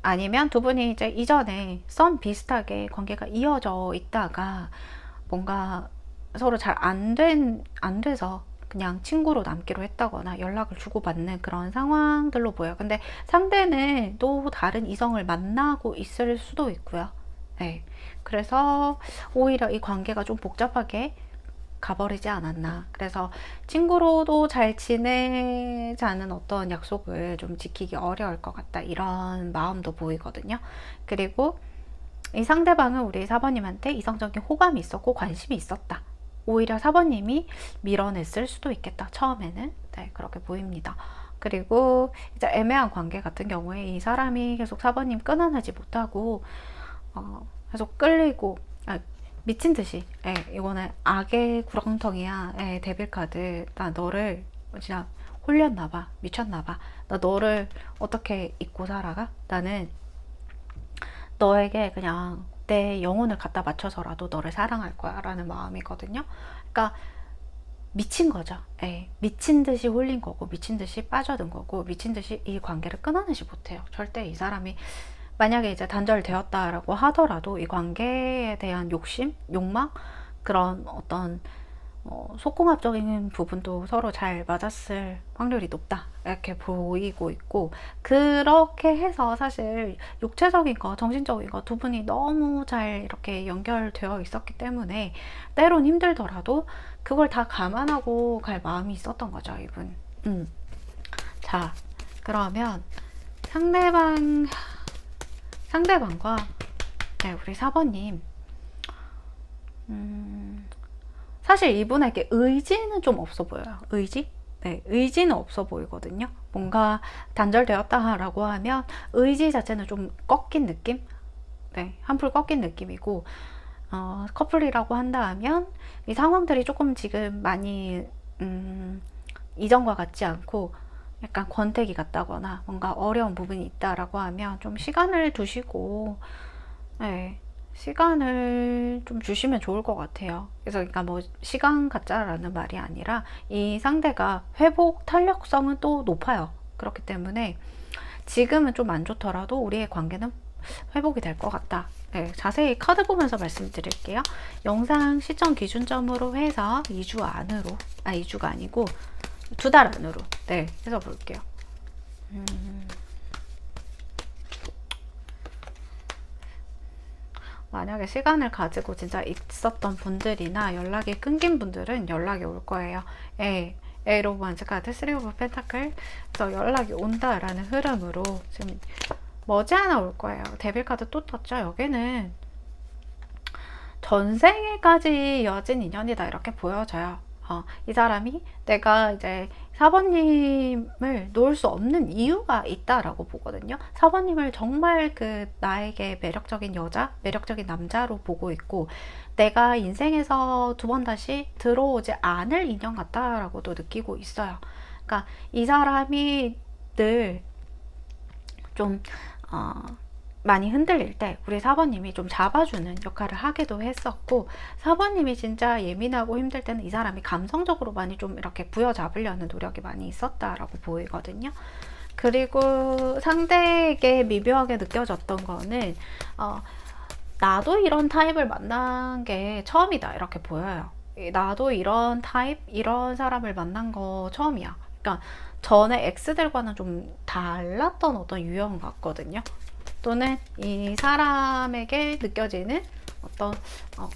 아니면 두 분이 이제 이전에 썸 비슷하게 관계가 이어져 있다가 뭔가 서로 잘 안 돼서 그냥 친구로 남기로 했다거나 연락을 주고받는 그런 상황들로 보여요. 근데 상대는 또 다른 이성을 만나고 있을 수도 있고요. 네. 그래서 오히려 이 관계가 좀 복잡하게 가버리지 않았나. 그래서 친구로도 잘 지내자는 어떤 약속을 좀 지키기 어려울 것 같다. 이런 마음도 보이거든요. 그리고 이 상대방은 우리 4번님한테 이성적인 호감이 있었고 관심이 있었다. 오히려 4번님이 밀어냈을 수도 있겠다. 처음에는. 네, 그렇게 보입니다. 그리고 이제 애매한 관계 같은 경우에 이 사람이 계속 4번님 끊어내지 못하고 계속 끌리고 미친 듯이 이거는 악의 구렁텅이야. 데빌카드. 나 너를 진짜 홀렸나봐. 미쳤나봐. 나 너를 어떻게 잊고 살아가? 나는 너에게 그냥 내 영혼을 갖다 바쳐서라도 너를 사랑할 거야 라는 마음이거든요. 그러니까 미친 거죠. 미친 듯이 홀린 거고 미친 듯이 빠져든 거고 미친 듯이 이 관계를 끊어내지 못해요. 절대 이 사람이 만약에 이제 단절되었다라고 하더라도 이 관계에 대한 욕심, 욕망, 그런 어떤 속궁합적인 부분도 서로 잘 맞았을 확률이 높다 이렇게 보이고 있고, 그렇게 해서 사실 육체적인 거, 정신적인 거 두 분이 너무 잘 이렇게 연결되어 있었기 때문에 때론 힘들더라도 그걸 다 감안하고 갈 마음이 있었던 거죠, 이분. 자, 그러면 상대방과 우리 4번님, 사실 이분에게 의지는 좀 없어 보여요. 의지? 네, 의지는 없어 보이거든요. 뭔가 단절되었다라고 하면 의지 자체는 좀 꺾인 느낌? 네, 한풀 꺾인 느낌이고, 커플이라고 한다 하면 이 상황들이 조금 지금 많이 이전과 같지 않고 약간 권태기 같다거나 뭔가 어려운 부분이 있다라고 하면 좀 시간을 두시고, 네, 시간을 좀 주시면 좋을 것 같아요. 그래서 그러니까 뭐 시간 갖자라는 말이 아니라 이 상대가 회복 탄력성은 또 높아요. 그렇기 때문에 지금은 좀 안 좋더라도 우리의 관계는 회복이 될 것 같다. 네, 자세히 카드 보면서 말씀드릴게요. 영상 시청 기준점으로 해서 2주 안으로, 2주가 아니고 2달 안으로, 네, 해서 볼게요. 만약에 시간을 가지고 진짜 있었던 분들이나 연락이 끊긴 분들은 연락이 올 거예요. 에이로 먼저 카드 3 오브 펜타클. 그래서 연락이 온다라는 흐름으로 지금 머지않아 올 거예요. 데빌 카드 또 떴죠. 여기는 전생에까지 이어진 인연이다 이렇게 보여져요. 이 사람이 내가 이제 4번님을 놓을 수 없는 이유가 있다라고 보거든요. 4번님을 정말 그 나에게 매력적인 여자, 매력적인 남자로 보고 있고, 내가 인생에서 두 번 다시 들어오지 않을 인연 같다라고도 느끼고 있어요. 그러니까 이 사람이 늘 좀 많이 흔들릴 때 우리 4번님이 좀 잡아주는 역할을 하기도 했었고, 4번님이 진짜 예민하고 힘들 때는 이 사람이 감성적으로 많이 좀 이렇게 부여잡으려는 노력이 많이 있었다라고 보이거든요. 그리고 상대에게 미묘하게 느껴졌던 거는 나도 이런 타입을 만난 게 처음이다 이렇게 보여요. 나도 이런 타입, 이런 사람을 만난 거 처음이야. 그러니까 전에 X들과는 좀 달랐던 어떤 유형 같거든요. 또는 이 사람에게 느껴지는 어떤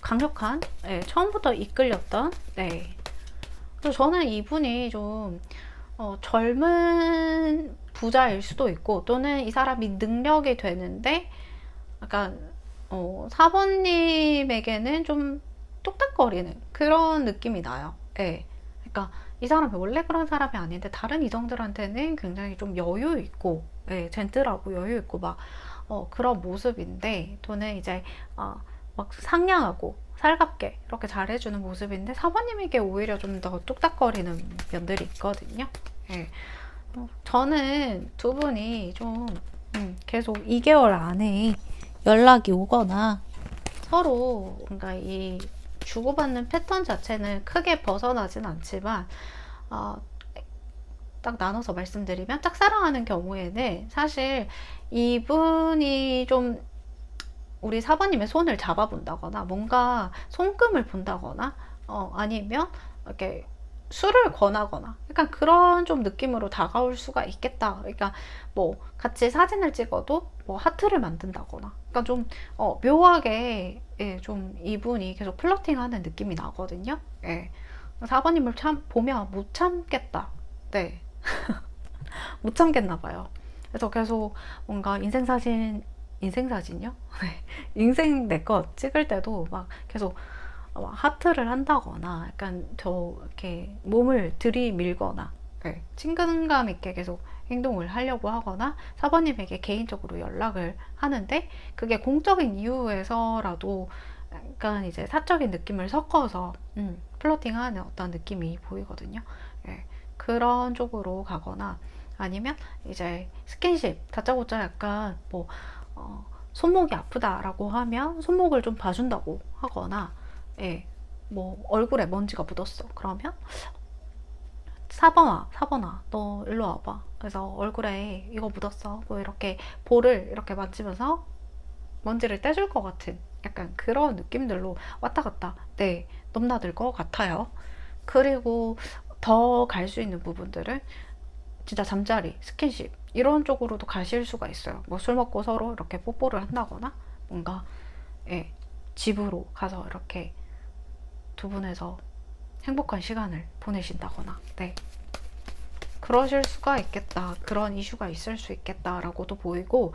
강력한, 처음부터 이끌렸던, 그래서 저는 이분이 좀 젊은 부자일 수도 있고, 또는 이 사람이 능력이 되는데 약간 4번님에게는 좀 뚝딱거리는 그런 느낌이 나요. 그러니까 이 사람이 원래 그런 사람이 아닌데 다른 이성들한테는 굉장히 좀 여유 있고, 젠틀하고 여유 있고 막 그런 모습인데, 또는 이제 막 상냥하고 살갑게 이렇게 잘해주는 모습인데 4번님에게 오히려 좀 더 뚝딱거리는 면들이 있거든요. 저는 두 분이 좀 계속 2개월 안에 연락이 오거나 서로 뭔가 이 주고받는 패턴 자체는 크게 벗어나진 않지만 딱 나눠서 말씀드리면, 짝사랑하는 경우에는 사실 이분이 좀 우리 사번님의 손을 잡아본다거나 뭔가 손금을 본다거나 아니면 이렇게 술을 권하거나 약간 그런 좀 느낌으로 다가올 수가 있겠다. 그러니까 뭐 같이 사진을 찍어도 뭐 하트를 만든다거나 그러니까 좀 묘하게 예, 좀 이분이 계속 플러팅하는 느낌이 나거든요. 예. 사번님을 참 보면 못 참겠다. 네. 못 참겠나 봐요. 그래서 계속 뭔가 인생 사진이요? 네. 인생 내 것 찍을 때도 막 계속 막 하트를 한다거나 약간 저 이렇게 몸을 들이밀거나 네. 친근감 있게 계속 행동을 하려고 하거나 사번님에게 개인적으로 연락을 하는데 그게 공적인 이유에서라도 약간 이제 사적인 느낌을 섞어서 플러팅하는 어떤 느낌이 보이거든요. 예, 그런 쪽으로 가거나 아니면 이제 스킨십 다짜고짜 약간 뭐 손목이 아프다라고 하면 손목을 좀 봐준다고 하거나 예, 뭐 얼굴에 먼지가 묻었어 그러면 사번아 너 일로 와봐 그래서 얼굴에 이거 묻었어 뭐 이렇게 볼을 이렇게 만지면서 먼지를 떼줄 것 같은 약간 그런 느낌들로 왔다 갔다 네 넘나들 것 같아요. 그리고 더 갈 수 있는 부분들은 진짜 잠자리, 스킨십 이런 쪽으로도 가실 수가 있어요. 뭐 술 먹고 서로 이렇게 뽀뽀를 한다거나 뭔가 예, 집으로 가서 이렇게 두 분에서 행복한 시간을 보내신다거나 네 그러실 수가 있겠다. 그런 이슈가 있을 수 있겠다라고도 보이고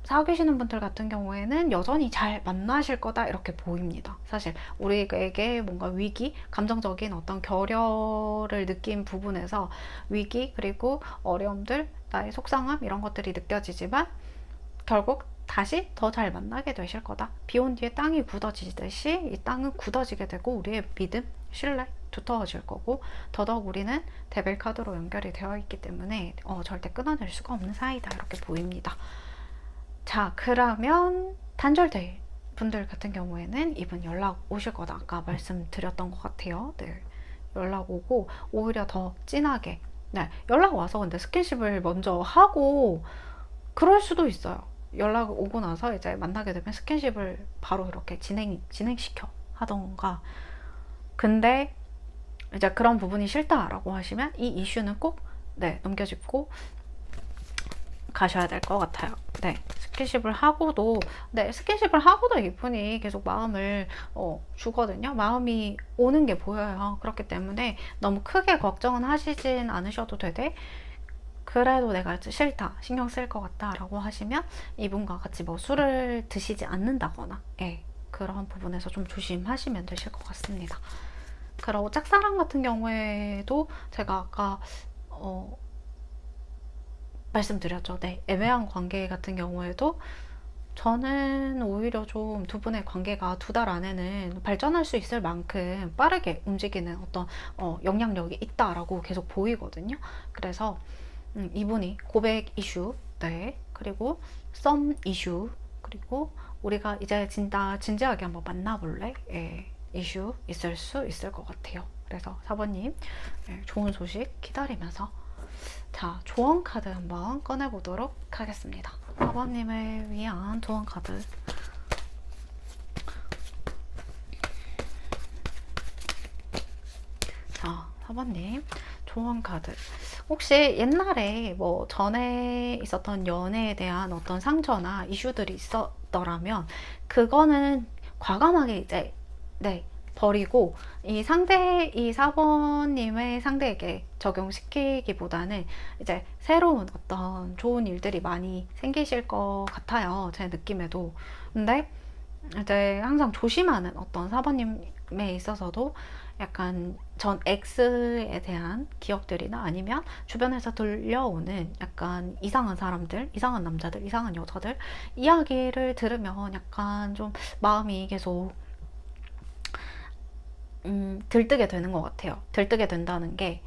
사귀시는 분들 같은 경우에는 여전히 잘 만나실 거다 이렇게 보입니다. 사실 우리에게 뭔가 위기, 감정적인 어떤 결여를 느낀 부분에서 위기 그리고 어려움들, 나의 속상함 이런 것들이 느껴지지만 결국 다시 더 잘 만나게 되실 거다. 비 온 뒤에 땅이 굳어지듯이 이 땅은 굳어지게 되고 우리의 믿음, 신뢰 두터워질 거고 더더욱 우리는 데빌 카드로 연결이 되어 있기 때문에 절대 끊어낼 수가 없는 사이다 이렇게 보입니다. 자, 그러면 단절될 분들 같은 경우에는 이분 연락 오실 거다. 아까 말씀드렸던 것 같아요. 네. 연락 오고 오히려 더 진하게 네, 연락 와서 근데 스킨십을 먼저 하고 그럴 수도 있어요. 연락 오고 나서 이제 만나게 되면 스킨십을 바로 이렇게 진행시켜 하던가. 근데 이제 그런 부분이 싫다라고 하시면 이 이슈는 꼭 네, 넘겨짚고 가셔야 될 것 같아요. 네, 스킨십을 하고도 네, 스킨십을 하고도 이분이 계속 마음을 주거든요. 마음이 오는 게 보여요. 그렇기 때문에 너무 크게 걱정은 하시진 않으셔도 되되 그래도 내가 싫다, 신경 쓸 것 같다 라고 하시면 이분과 같이 뭐 술을 드시지 않는다거나 예, 그런 부분에서 좀 조심하시면 되실 것 같습니다. 그리고 짝사랑 같은 경우에도 제가 아까 말씀드렸죠. 네, 애매한 관계 같은 경우에도 저는 오히려 좀 두 분의 관계가 두 달 안에는 발전할 수 있을 만큼 빠르게 움직이는 어떤 영향력이 있다라고 계속 보이거든요. 그래서 이분이 고백 이슈, 네, 그리고 썸 이슈, 그리고 우리가 이제 진지하게 한번 만나볼래? 예, 이슈 있을 수 있을 것 같아요. 그래서 사번님 예, 좋은 소식 기다리면서 자, 조언 카드 한번 꺼내보도록 하겠습니다. 사번님을 위한 조언 카드. 자, 사번님 조언 카드. 혹시 옛날에 뭐 전에 있었던 연애에 대한 어떤 상처나 이슈들이 있었더라면 그거는 과감하게 이제 네 버리고 이 4번님의 상대에게 적용시키기보다는 이제 새로운 어떤 좋은 일들이 많이 생기실 것 같아요. 제 느낌에도. 근데 이제 항상 조심하는 어떤 4번님에 있어서도 약간 전 X에 대한 기억들이나 아니면 주변에서 들려오는 약간 이상한 사람들, 이상한 남자들, 이상한 여자들 이야기를 들으면 약간 좀 마음이 계속 들뜨게 되는 것 같아요. 들뜨게 된다는 게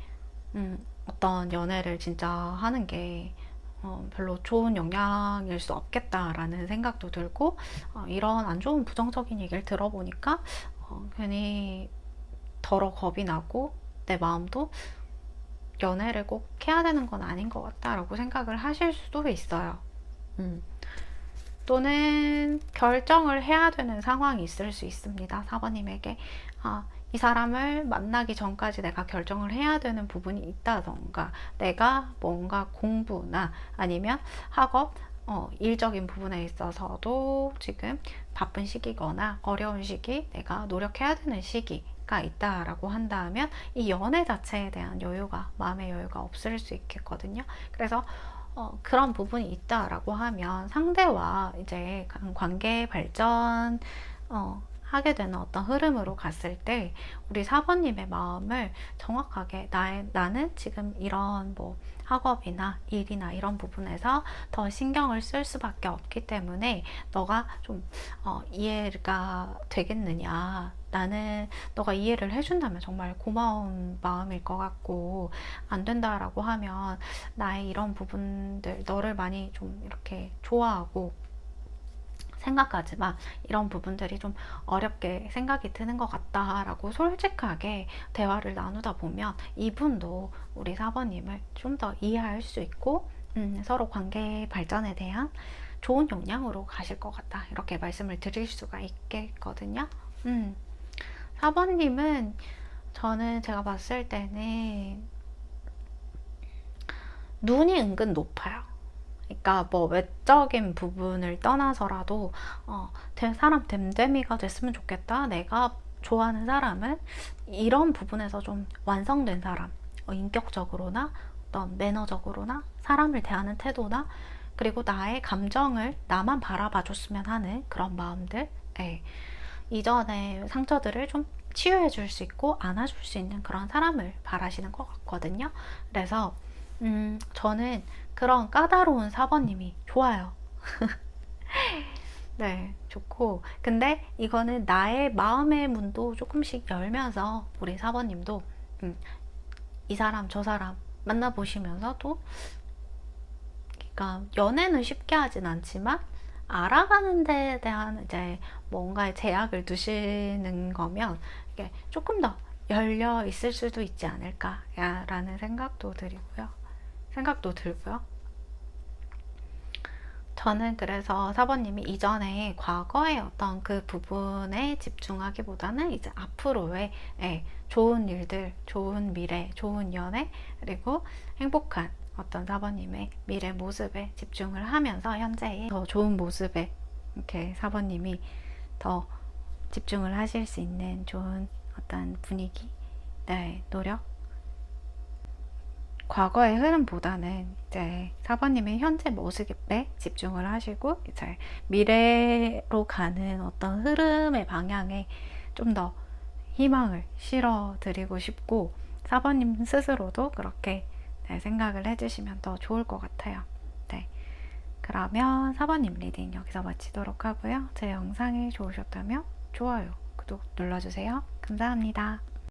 어떤 연애를 진짜 하는 게 별로 좋은 영향일 수 없겠다라는 생각도 들고 이런 안 좋은 부정적인 얘기를 들어보니까 괜히 더러 겁이 나고 내 마음도 연애를 꼭 해야 되는 건 아닌 것 같다라고 생각을 하실 수도 있어요. 또는 결정을 해야 되는 상황이 있을 수 있습니다. 4번님에게 이 사람을 만나기 전까지 내가 결정을 해야 되는 부분이 있다던가, 내가 뭔가 공부나 아니면 학업, 일적인 부분에 있어서도 지금 바쁜 시기거나 어려운 시기, 내가 노력해야 되는 시기가 있다라고 한다면 이 연애 자체에 대한 여유가, 마음의 여유가 없을 수 있겠거든요. 그래서 그런 부분이 있다라고 하면 상대와 이제 관계 발전 하게 되는 어떤 흐름으로 갔을 때 우리 4번님의 마음을 정확하게 나는 지금 이런 뭐 학업이나 일이나 이런 부분에서 더 신경을 쓸 수밖에 없기 때문에 너가 좀 이해가 되겠느냐, 나는 너가 이해를 해준다면 정말 고마운 마음일 것 같고, 안 된다라고 하면 나의 이런 부분들, 너를 많이 좀 이렇게 좋아하고 생각하지만 이런 부분들이 좀 어렵게 생각이 드는 것 같다라고 솔직하게 대화를 나누다 보면 이분도 우리 4번님을 좀 더 이해할 수 있고 서로 관계 발전에 대한 좋은 영향으로 가실 것 같다, 이렇게 말씀을 드릴 수가 있겠거든요. 4번님은 저는 제가 봤을 때는 눈이 은근 높아요. 그러니까 뭐 외적인 부분을 떠나서라도 사람 됨됨이가 됐으면 좋겠다, 내가 좋아하는 사람은 이런 부분에서 좀 완성된 사람, 인격적으로나 어떤 매너적으로나 사람을 대하는 태도나 그리고 나의 감정을 나만 바라봐 줬으면 하는 그런 마음들, 이전의 상처들을 좀 치유해 줄 수 있고 안아줄 수 있는 그런 사람을 바라시는 것 같거든요. 그래서 저는 그런 까다로운 4번님이 좋아요. 네, 좋고. 근데 이거는 나의 마음의 문도 조금씩 열면서 우리 4번님도 이 사람 저 사람 만나보시면서도, 그러니까 연애는 쉽게 하진 않지만 알아가는 데에 대한 이제 뭔가의 제약을 두시는 거면 이게 조금 더 열려 있을 수도 있지 않을까라는 생각도 들고요. 저는 그래서 4번님이 이전에 과거의 어떤 그 부분에 집중하기보다는 이제 앞으로의 좋은 일들, 좋은 미래, 좋은 연애, 그리고 행복한 어떤 4번님의 미래 모습에 집중을 하면서 현재의 더 좋은 모습에 이렇게 4번님이 더 집중을 하실 수 있는 좋은 어떤 분위기, 노력, 과거의 흐름보다는 이제 4번님의 현재 모습에 집중을 하시고 이제 미래로 가는 어떤 흐름의 방향에 좀 더 희망을 실어 드리고 싶고, 4번님 스스로도 그렇게 생각을 해주시면 더 좋을 것 같아요. 네. 그러면 4번님 리딩 여기서 마치도록 하고요. 제 영상이 좋으셨다면 좋아요, 구독 눌러주세요. 감사합니다.